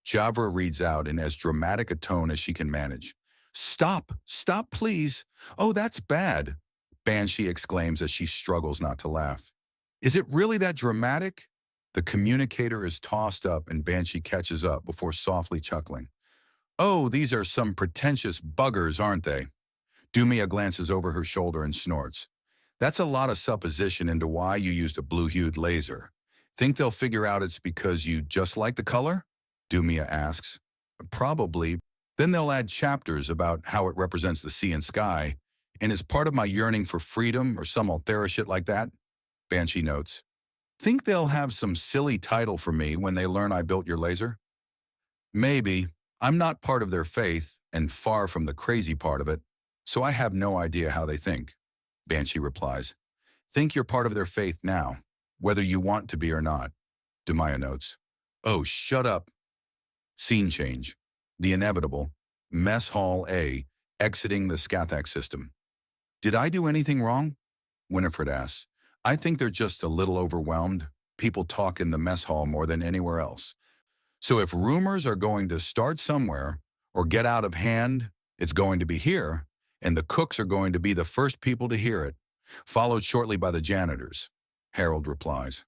Speaker 1: Javra reads out in as dramatic a tone as she can manage. Stop, stop, please. Oh, that's bad, Banshee exclaims as she struggles not to laugh. Is it really that dramatic? The communicator is tossed up and Banshee catches up before softly chuckling. Oh, these are some pretentious buggers, aren't they? Dumia glances over her shoulder and snorts. That's a lot of supposition into why you used a blue-hued laser. Think they'll figure out it's because you just like the color? Dumia asks. Probably. Then they'll add chapters about how it represents the sea and sky, and is part of my yearning for freedom or some Altera shit like that? Banshee notes. Think they'll have some silly title for me when they learn I built your laser? Maybe. I'm not part of their faith, and far from the crazy part of it, so I have no idea how they think. Banshee replies. Think you're part of their faith now, whether you want to be or not. Dumaya notes. Oh, shut up. Scene change. The inevitable. Mess Hall A, exiting the Scathach system. Did I do anything wrong? Winifred asks. I think they're just a little overwhelmed. People talk in the mess hall more than anywhere else. So if rumors are going to start somewhere or get out of hand, it's going to be here, and the cooks are going to be the first people to hear it, followed shortly by the janitors, Harold replies.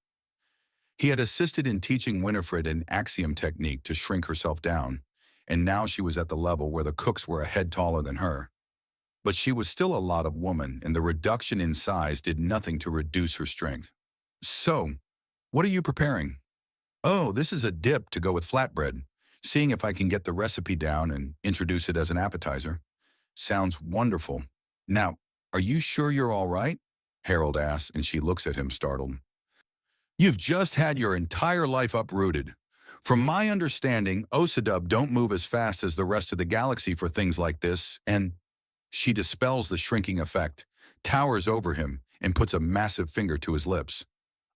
Speaker 1: He had assisted in teaching Winifred an axiom technique to shrink herself down, and now she was at the level where the cooks were a head taller than her. But she was still a lot of woman, and the reduction in size did nothing to reduce her strength. So, what are you preparing? Oh, this is a dip to go with flatbread, seeing if I can get the recipe down and introduce it as an appetizer. Sounds wonderful. Now, are you sure you're all right? Harold asks, and she looks at him startled. You've just had your entire life uprooted. From my understanding, Osadub don't move as fast as the rest of the galaxy for things like this, and she dispels the shrinking effect, towers over him, and puts a massive finger to his lips.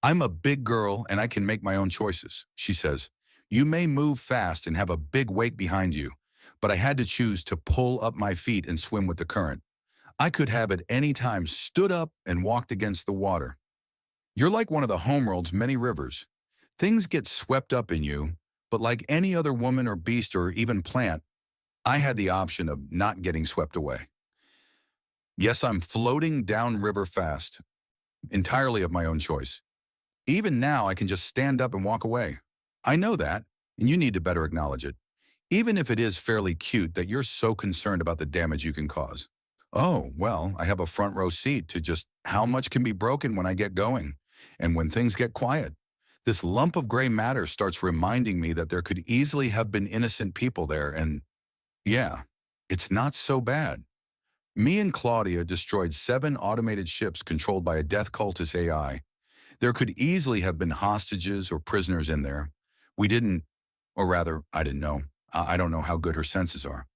Speaker 1: I'm a big girl and I can make my own choices, she says. You may move fast and have a big wake behind you, but I had to choose to pull up my feet and swim with the current. I could have at any time stood up and walked against the water. You're like one of the homeworld's many rivers. Things get swept up in you, but like any other woman or beast or even plant, I had the option of not getting swept away. Yes, I'm floating downriver fast, entirely of my own choice. Even now, I can just stand up and walk away. I know that, and you need to better acknowledge it, even if it is fairly cute that you're so concerned about the damage you can cause. Oh, well, I have a front row seat to just how much can be broken when I get going, and when things get quiet. This lump of gray matter starts reminding me that there could easily have been innocent people there, and yeah, it's not so bad. Me and Claudia destroyed 7 automated ships controlled by a death cultist AI. There could easily have been hostages or prisoners in there. We didn't, or rather, I didn't know. I don't know how good her senses are.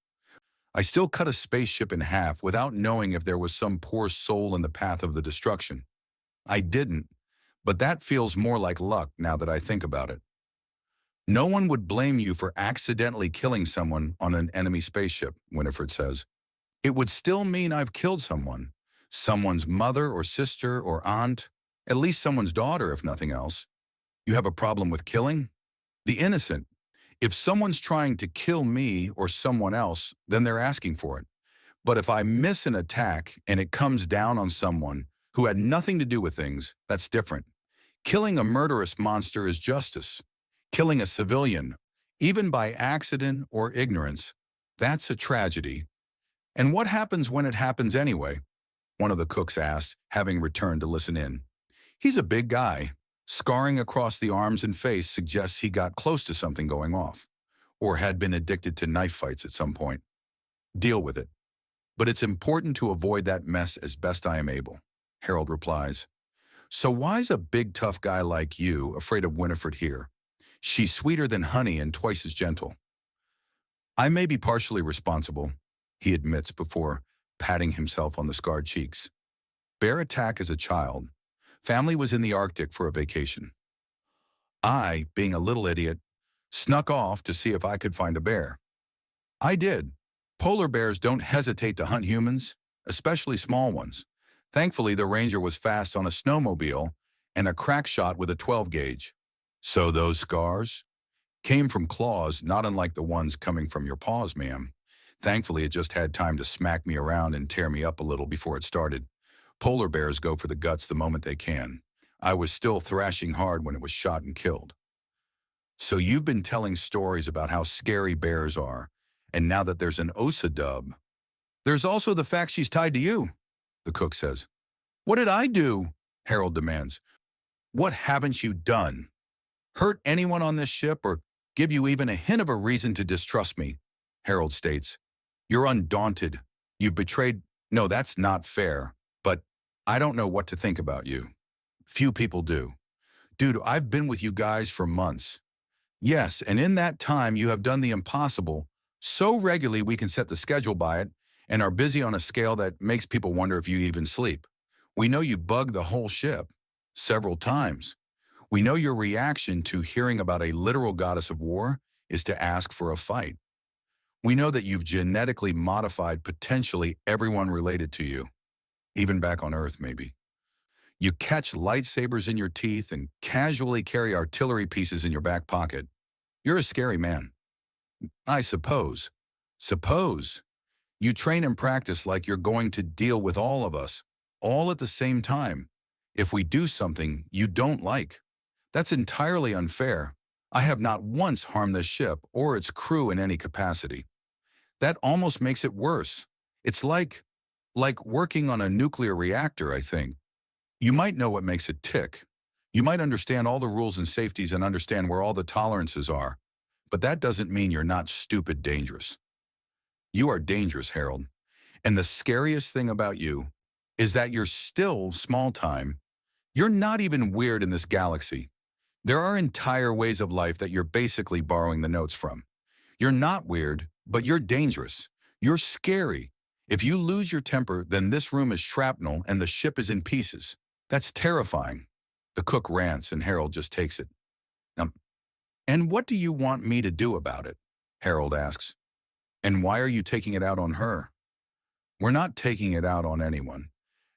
Speaker 1: I still cut a spaceship in half without knowing if there was some poor soul in the path of the destruction. I didn't, but that feels more like luck now that I think about it. No one would blame you for accidentally killing someone on an enemy spaceship, Winifred says. It would still mean I've killed someone. Someone's mother or sister or aunt, at least someone's daughter if nothing else. You have a problem with killing? The innocent. If someone's trying to kill me or someone else, then they're asking for it. But if I miss an attack and it comes down on someone who had nothing to do with things, that's different. Killing a murderous monster is justice. Killing a civilian, even by accident or ignorance, that's a tragedy. And what happens when it happens anyway? One of the cooks asked, having returned to listen in. He's a big guy. Scarring across the arms and face suggests he got close to something going off, or had been addicted to knife fights at some point. Deal with it. But it's important to avoid that mess as best I am able, Harold replies. So why's a big tough guy like you afraid of Winifred here? She's sweeter than honey and twice as gentle. I may be partially responsible, he admits before patting himself on the scarred cheeks. Bear attack as a child. Family was in the Arctic for a vacation. I, being a little idiot, snuck off to see if I could find a bear. I did. Polar bears don't hesitate to hunt humans, especially small ones. Thankfully, the ranger was fast on a snowmobile and a crack shot with a 12 gauge. So those scars came from claws not unlike the ones coming from your paws, ma'am. Thankfully, it just had time to smack me around and tear me up a little before it started. Polar bears go for the guts the moment they can. I was still thrashing hard when it was shot and killed. So you've been telling stories about how scary bears are, and now that there's an OOCS dub, there's also the fact she's tied to you, the cook says. What did I do? Harold demands. What haven't you done? Hurt anyone on this ship or give you even a hint of a reason to distrust me? Harold states. You're undaunted. You've betrayed. No, that's not fair, but I don't know what to think about you. Few people do. Dude, I've been with you guys for months. Yes, and in that time you have done the impossible so regularly we can set the schedule by it and are busy on a scale that makes people wonder if you even sleep. We know you bugged the whole ship several times. We know your reaction to hearing about a literal goddess of war is to ask for a fight. We know that you've genetically modified potentially everyone related to you, even back on Earth maybe. You catch lightsabers in your teeth and casually carry artillery pieces in your back pocket. You're a scary man. I suppose. Suppose. You train and practice like you're going to deal with all of us, all at the same time, if we do something you don't like. That's entirely unfair. I have not once harmed this ship or its crew in any capacity. That almost makes it worse. It's like working on a nuclear reactor, I think. You might know what makes it tick. You might understand all the rules and safeties and understand where all the tolerances are. But that doesn't mean you're not stupid dangerous. You are dangerous, Harold. And the scariest thing about you is that you're still small time. You're not even weird in this galaxy. There are entire ways of life that you're basically borrowing the notes from. You're not weird, but you're dangerous. You're scary. If you lose your temper, then this room is shrapnel and the ship is in pieces. That's terrifying. The cook rants and Harold just takes it. And what do you want me to do about it? Harold asks. And why are you taking it out on her? We're not taking it out on anyone,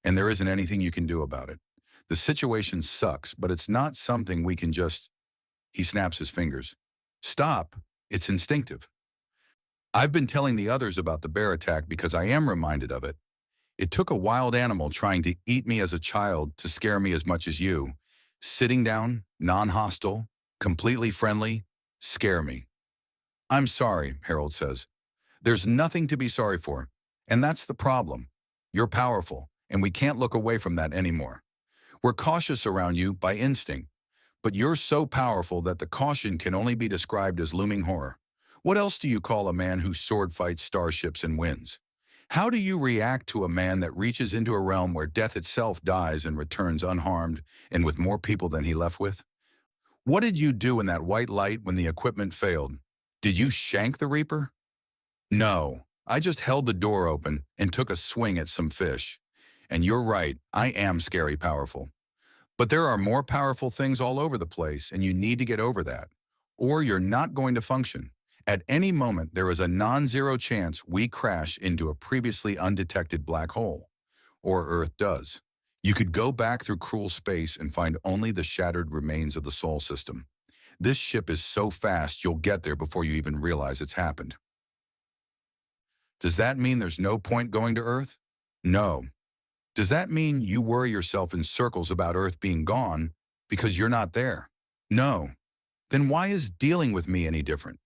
Speaker 1: and there isn't anything you can do about it. The situation sucks, but it's not something we can just... He snaps his fingers. Stop. It's instinctive. I've been telling the others about the bear attack because I am reminded of it. It took a wild animal trying to eat me as a child to scare me as much as you. Sitting down, non-hostile, completely friendly, scare me. I'm sorry, Harold says. There's nothing to be sorry for, and that's the problem. You're powerful, and we can't look away from that anymore. We're cautious around you by instinct, but you're so powerful that the caution can only be described as looming horror. What else do you call a man who sword fights starships and wins? How do you react to a man that reaches into a realm where death itself dies and returns unharmed and with more people than he left with? What did you do in that white light when the equipment failed? Did you shank the Reaper? No, I just held the door open and took a swing at some fish. And you're right, I am scary powerful. But there are more powerful things all over the place, and you need to get over that. Or you're not going to function. At any moment, there is a non-zero chance we crash into a previously undetected black hole, or Earth does. You could go back through cruel space and find only the shattered remains of the Sol system. This ship is so fast you'll get there before you even realize it's happened. Does that mean there's no point going to Earth? No. Does that mean you worry yourself in circles about Earth being gone because you're not there? No. Then why is dealing with me any different?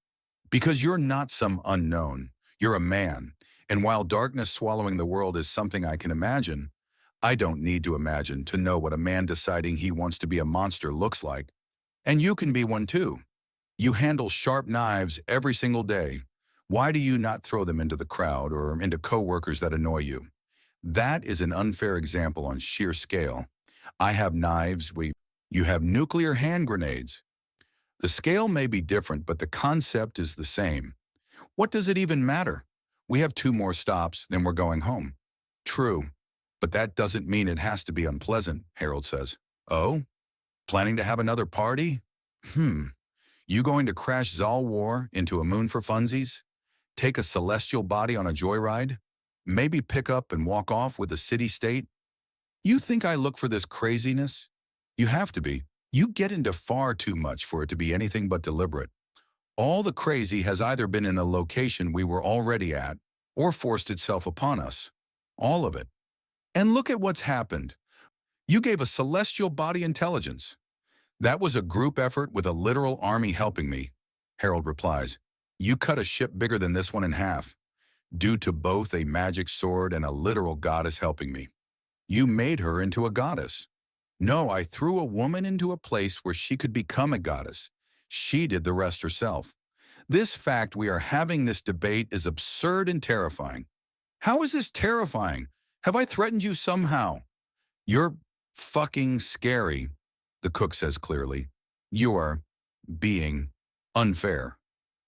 Speaker 1: Because you're not some unknown. You're a man. And while darkness swallowing the world is something I can imagine, I don't need to imagine to know what a man deciding he wants to be a monster looks like. And you can be one too. You handle sharp knives every single day. Why do you not throw them into the crowd or into coworkers that annoy you? That is an unfair example on sheer scale. I have knives, you have nuclear hand grenades. The scale may be different, but the concept is the same. What does it even matter? We have 2 more stops, then we're going home. True, but that doesn't mean it has to be unpleasant, Harold says. Oh? Planning to have another party? You going to crash Zalwar into a moon for funsies? Take a celestial body on a joyride? Maybe pick up and walk off with a city-state? You think I look for this craziness? You have to be. You get into far too much for it to be anything but deliberate. All the crazy has either been in a location we were already at or forced itself upon us. All of it. And look at what's happened. You gave a celestial body intelligence. That was a group effort with a literal army helping me, Harold replies. You cut a ship bigger than this one in half, due to both a magic sword and a literal goddess helping me. You made her into a goddess. No, I threw a woman into a place where she could become a goddess. She did the rest herself. This fact we are having this debate is absurd and terrifying. How is this terrifying? Have I threatened you somehow? You're fucking scary, the cook says clearly. You are being unfair,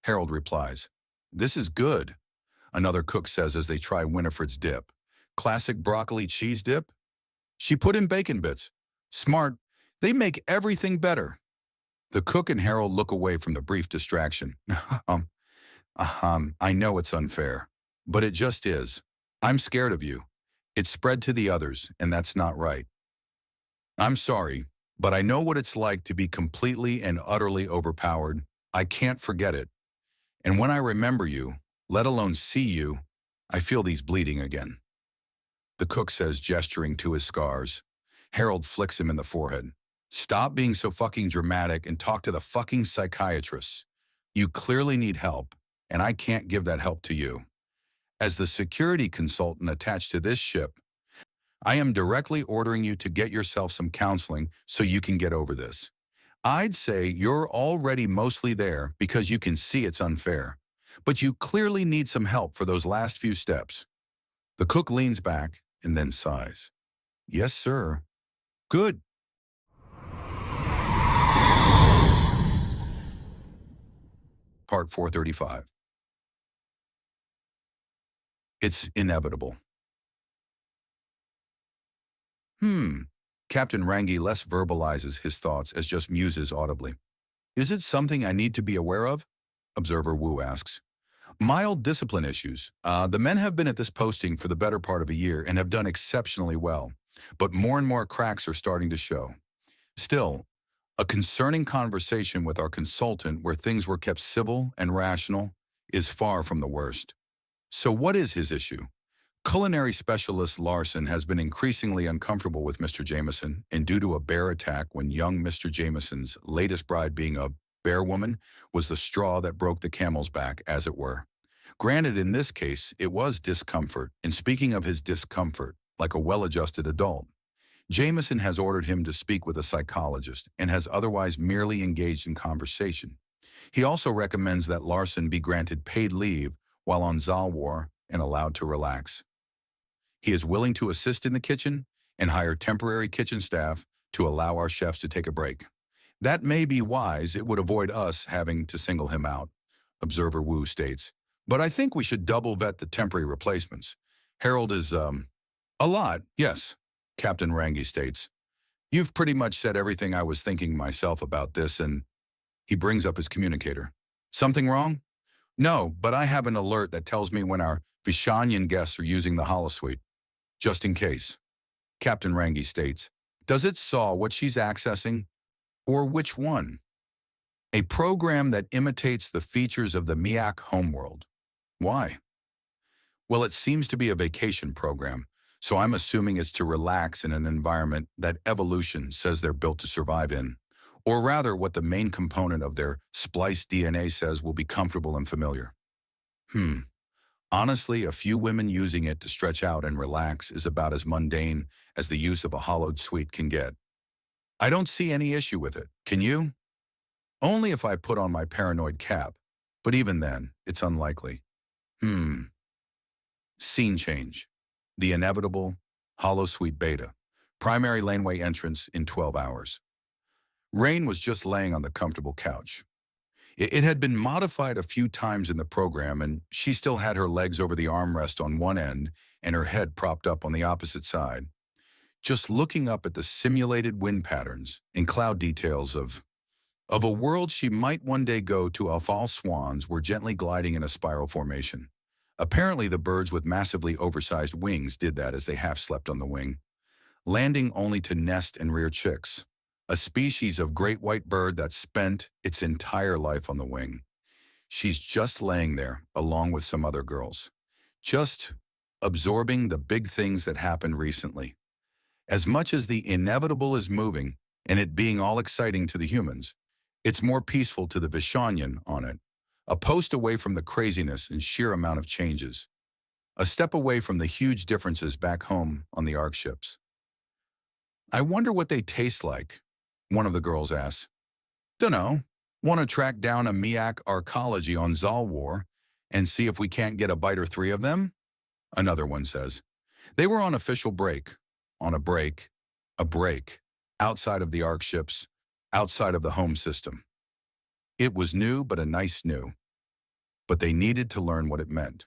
Speaker 1: Harold replies. This is good, another cook says as they try Winifred's dip. Classic broccoli cheese dip? She put in bacon bits. Smart. They make everything better. The cook and Harold look away from the brief distraction. I know it's unfair, but it just is. I'm scared of you. It's spread to the others, and that's not right. I'm sorry, but I know what it's like to be completely and utterly overpowered. I can't forget it. And when I remember you, let alone see you, I feel these bleeding again. The cook says, gesturing to his scars. Harold flicks him in the forehead. Stop being so fucking dramatic and talk to the fucking psychiatrist. You clearly need help, and I can't give that help to you. As the security consultant attached to this ship, I am directly ordering you to get yourself some counseling so you can get over this. I'd say you're already mostly there because you can see it's unfair, but you clearly need some help for those last few steps. The cook leans back and then sighs. Yes, sir. Good. Part 435. It's inevitable. Captain Rangi less verbalizes his thoughts as just muses audibly. Is it something I need to be aware of? Observer Wu asks. Mild discipline issues. The men have been at this posting for the better part of a year and have done exceptionally well, but more and more cracks are starting to show. Still, a concerning conversation with our consultant where things were kept civil and rational is far from the worst. So what is his issue? Culinary specialist Larson has been increasingly uncomfortable with Mr. Jameson, and due to a bear attack when young Mr. Jameson's latest bride being a bear woman was the straw that broke the camel's back, as it were. Granted, in this case, it was discomfort, and speaking of his discomfort, like a well-adjusted adult, Jameson has ordered him to speak with a psychologist and has otherwise merely engaged in conversation. He also recommends that Larson be granted paid leave while on Zalwar and allowed to relax. He is willing to assist in the kitchen and hire temporary kitchen staff to allow our chefs to take a break. That may be wise. It would avoid us having to single him out, Observer Wu states. But I think we should double vet the temporary replacements. Harold is, a lot, yes, Captain Rangi states. You've pretty much said everything I was thinking myself about this, and he brings up his communicator. Something wrong? No, but I have an alert that tells me when our Vishanyan guests are using the holosuite, just in case. Captain Rangi states, does it saw what she's accessing, or which one? A program that imitates the features of the Miak homeworld. Why? Well, it seems to be a vacation program, so I'm assuming it's to relax in an environment that evolution says they're built to survive in. Or rather, what the main component of their spliced DNA says will be comfortable and familiar. Hmm. Honestly, a few women using it to stretch out and relax is about as mundane as the use of a hollowed suite can get. I don't see any issue with it. Can you? Only if I put on my paranoid cap. But even then, it's unlikely. Hmm. Scene change. The inevitable holosuite beta. Primary laneway entrance in 12 hours. Rain was just laying on the comfortable couch. It had been modified a few times in the program, and she still had her legs over the armrest on one end and her head propped up on the opposite side, just looking up at the simulated wind patterns and cloud details of a world she might one day go to. Alfal swans were gently gliding in a spiral formation. Apparently, the birds with massively oversized wings did that as they half-slept on the wing, landing only to nest and rear chicks, a species of great white bird that spent its entire life on the wing. She's just laying there, along with some other girls, just absorbing the big things that happened recently. As much as the inevitable is moving, and it being all exciting to the humans, it's more peaceful to the Vishanyan on it, a post away from the craziness and sheer amount of changes, a step away from the huge differences back home on the Ark ships. I wonder what they taste like, one of the girls asks. Dunno. Want to track down a Miak arcology on Zalwar and see if we can't get a bite or three of them? Another one says. They were on official break, on a break, outside of the Ark ships, outside of the home system. It was new, but a nice new. But they needed to learn what it meant.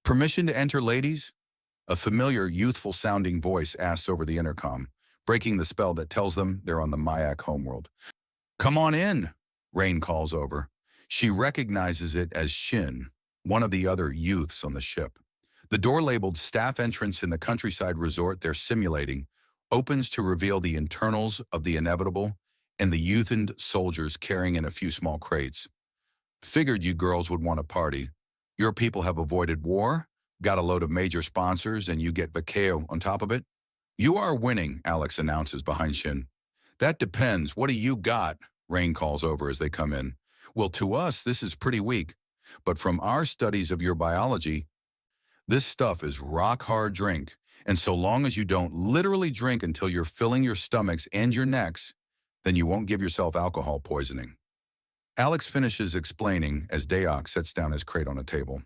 Speaker 1: Permission to enter, ladies? A familiar, youthful-sounding voice asks over the intercom, breaking the spell that tells them they're on the Miak homeworld. Come on in, Rain calls over. She recognizes it as Shin, one of the other youths on the ship. The door labeled Staff Entrance in the Countryside Resort they're simulating opens to reveal the internals of the inevitable and the youthened soldiers carrying in a few small crates. Figured you girls would want a party. Your people have avoided war, got a load of major sponsors, and you get Vakeo on top of it? You are winning, Alex announces behind Shin. That depends. What do you got? Rain calls over as they come in. Well, to us, this is pretty weak. But from our studies of your biology, this stuff is rock-hard drink. And so long as you don't literally drink until you're filling your stomachs and your necks, then you won't give yourself alcohol poisoning. Alex finishes explaining as Dayak sets down his crate on a table.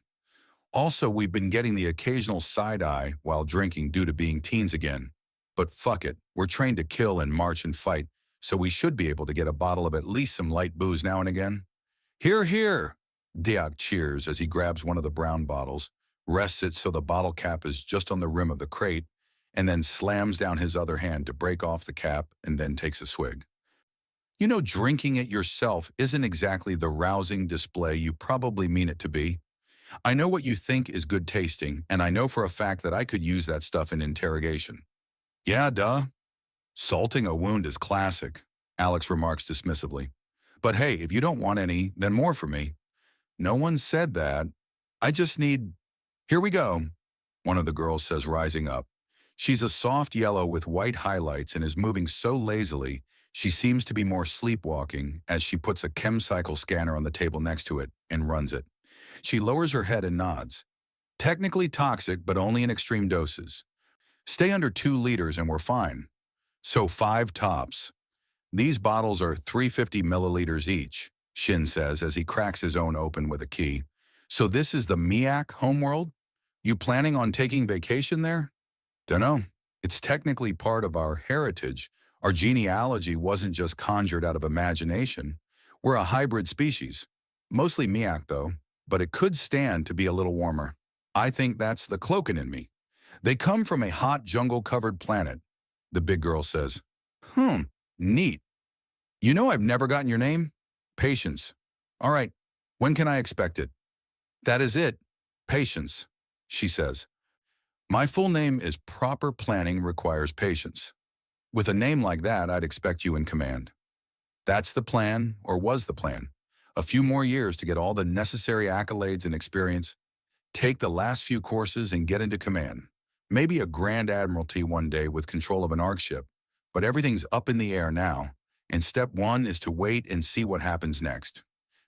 Speaker 1: Also, we've been getting the occasional side-eye while drinking due to being teens again. But fuck it, we're trained to kill and march and fight, so we should be able to get a bottle of at least some light booze now and again. Hear, hear! Dayak cheers as he grabs one of the brown bottles, rests it so the bottle cap is just on the rim of the crate, and then slams down his other hand to break off the cap and then takes a swig. You know, drinking it yourself isn't exactly the rousing display you probably mean it to be. I know what you think is good tasting, and I know for a fact that I could use that stuff in interrogation. Yeah, duh. Salting a wound is classic, Alex remarks dismissively. But hey, if you don't want any, then more for me. No one said that. I just need... Here we go, one of the girls says, rising up. She's a soft yellow with white highlights and is moving so lazily, she seems to be more sleepwalking as she puts a ChemCycle scanner on the table next to it and runs it. She lowers her head and nods. Technically toxic, but only in extreme doses. Stay under 2 liters and we're fine. So 5 tops. These bottles are 350 milliliters each, Shin says as he cracks his own open with a key. So this is the Miak homeworld? You planning on taking vacation there? Dunno. It's technically part of our heritage. Our genealogy wasn't just conjured out of imagination. We're a hybrid species. Mostly Miak, though, but it could stand to be a little warmer. I think that's the cloaking in me. They come from a hot jungle-covered planet, the big girl says. Neat. You know I've never gotten your name? Patience. All right, when can I expect it? That is it. Patience, she says. My full name is Proper Planning Requires Patience. With a name like that, I'd expect you in command. That's the plan, or was the plan. A few more years to get all the necessary accolades and experience, take the last few courses and get into command. Maybe a Grand Admiralty one day with control of an Arc ship, but everything's up in the air now, and step one is to wait and see what happens next.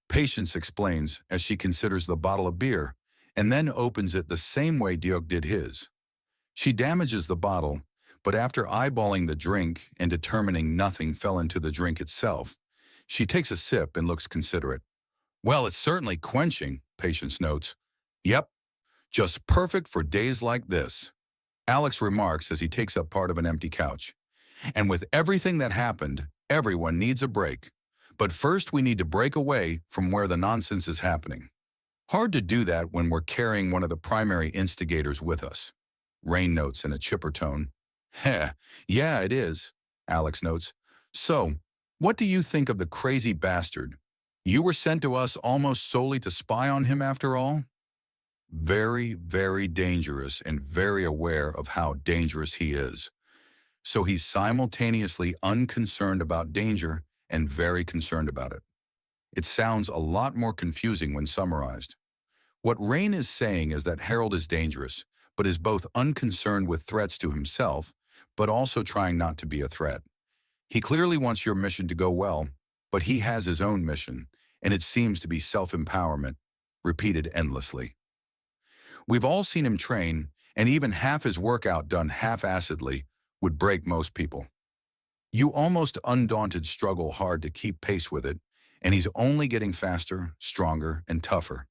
Speaker 1: Patience explains as she considers the bottle of beer, and then opens it the same way Diok did his. She damages the bottle, but after eyeballing the drink and determining nothing fell into the drink itself, she takes a sip and looks considerate. Well, it's certainly quenching, Patience notes. Yep, just perfect for days like this, Alex remarks as he takes up part of an empty couch. And with everything that happened, everyone needs a break. But first we need to break away from where the nonsense is happening. Hard to do that when we're carrying one of the primary instigators with us, Rain notes in a chipper tone. Heh, yeah, it is, Alex notes. So, what do you think of the crazy bastard? You were sent to us almost solely to spy on him after all? Very, very dangerous and very aware of how dangerous he is. So he's simultaneously unconcerned about danger and very concerned about it. It sounds a lot more confusing when summarized. What Rain is saying is that Harold is dangerous, but is both unconcerned with threats to himself, but also trying not to be a threat. He clearly wants your mission to go well, but he has his own mission, and it seems to be self-empowerment, repeated endlessly. We've all seen him train, and even half his workout done half-assedly would break most people. You almost undaunted struggle hard to keep pace with it, and he's only getting faster, stronger, and tougher,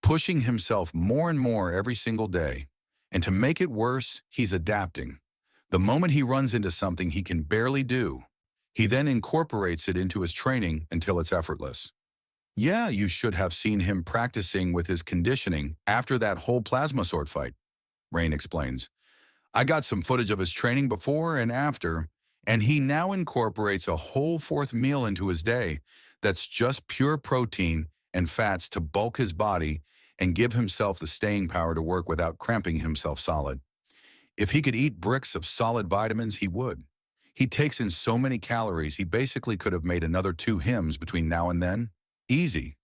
Speaker 1: pushing himself more and more every single day. And to make it worse, he's adapting. The moment he runs into something he can barely do, he then incorporates it into his training until it's effortless. Yeah, you should have seen him practicing with his conditioning after that whole plasma sword fight, Rain explains. I got some footage of his training before and after, and he now incorporates a whole fourth meal into his day that's just pure protein and fats to bulk his body and give himself the staying power to work without cramping himself solid. If he could eat bricks of solid vitamins, he would. He takes in so many calories, he basically could have made another 2 hymns between now and then. Easy.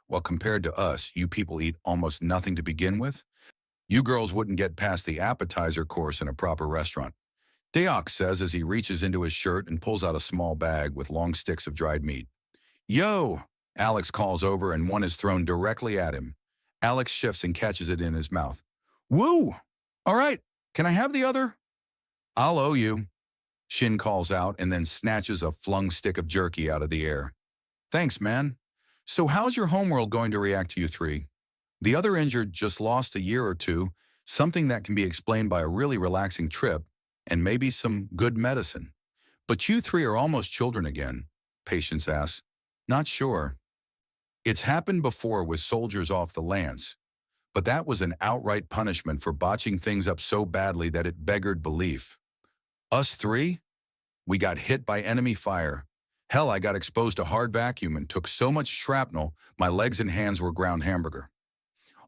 Speaker 1: Well, compared to us, you people eat almost nothing to begin with. You girls wouldn't get past the appetizer course in a proper restaurant. Deok says as he reaches into his shirt and pulls out a small bag with long sticks of dried meat. Yo! Alex calls over and one is thrown directly at him. Alex shifts and catches it in his mouth. Woo! All right, can I have the other? I'll owe you. Shin calls out and then snatches a flung stick of jerky out of the air. Thanks, man. So how's your homeworld going to react to you three? The other injured just lost a year or two, something that can be explained by a really relaxing trip and maybe some good medicine. But you three are almost children again, Patience asks. Not sure. It's happened before with soldiers off the lance, but that was an outright punishment for botching things up so badly that it beggared belief. Us three? We got hit by enemy fire. Hell, I got exposed to hard vacuum and took so much shrapnel, my legs and hands were ground hamburger.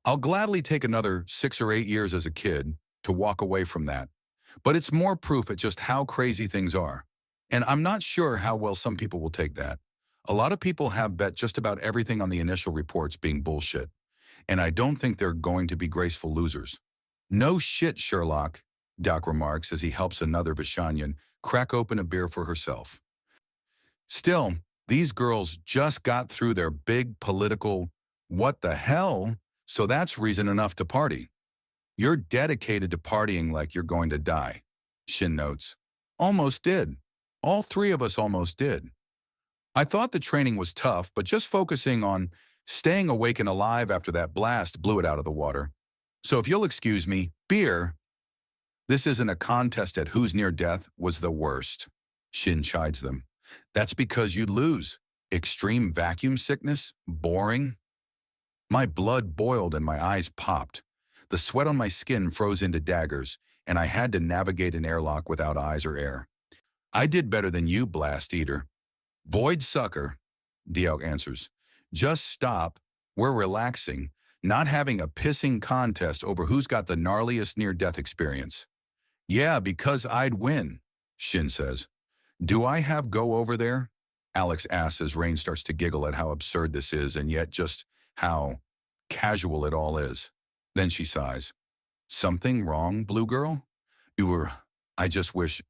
Speaker 1: I'll gladly take another 6 or 8 years as a kid to walk away from that, but it's more proof at just how crazy things are. And I'm not sure how well some people will take that. A lot of people have bet just about everything on the initial reports being bullshit, and I don't think they're going to be graceful losers. No shit, Sherlock, Doc remarks as he helps another Vishanyan crack open a beer for herself. Still, these girls just got through their big political what the hell, so that's reason enough to party. You're dedicated to partying like you're going to die, Shin notes. Almost did. All 3 of us almost did. I thought the training was tough, but just focusing on staying awake and alive after that blast blew it out of the water. So if you'll excuse me, beer. This isn't a contest at whose near death was the worst, Shin chides them. That's because you'd lose. Extreme vacuum sickness? Boring? My blood boiled and my eyes popped. The sweat on my skin froze into daggers, and I had to navigate an airlock without eyes or air. I did better than you, Blast Eater. Void sucker, Diok answers. Just stop. We're relaxing. Not having a pissing contest over who's got the gnarliest near-death experience. Yeah, because I'd win, Shin says. Do I have go over there? Alex asks as Rain starts to giggle at how absurd this is and yet just how casual it all is. Then she sighs. Something wrong, Blue Girl? I just wish,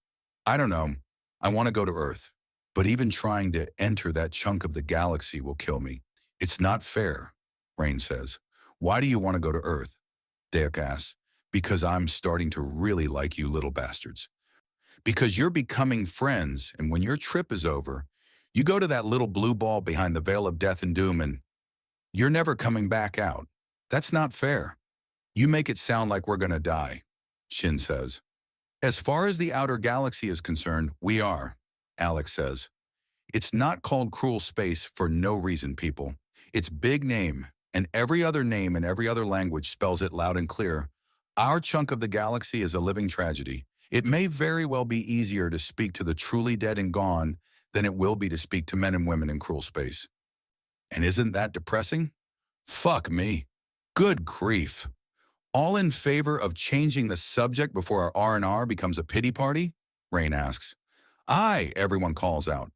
Speaker 1: I don't know, I want to go to Earth. But even trying to enter that chunk of the galaxy will kill me. It's not fair, Rain says. Why do you want to go to Earth? Deok asks. Because I'm starting to really like you little bastards. Because you're becoming friends, and when your trip is over, you go to that little blue ball behind the veil of death and doom and you're never coming back out. That's not fair. You make it sound like we're gonna die, Shin says. As far as the outer galaxy is concerned, we are, Alex says. It's not called cruel space for no reason, people. It's big name, and every other name in every other language spells it loud and clear. Our chunk of the galaxy is a living tragedy. It may very well be easier to speak to the truly dead and gone than it will be to speak to men and women in cruel space. And isn't that depressing? Fuck me. Good grief. All in favor of changing the subject before our R&R becomes a pity party? Rain asks. Aye, everyone calls out.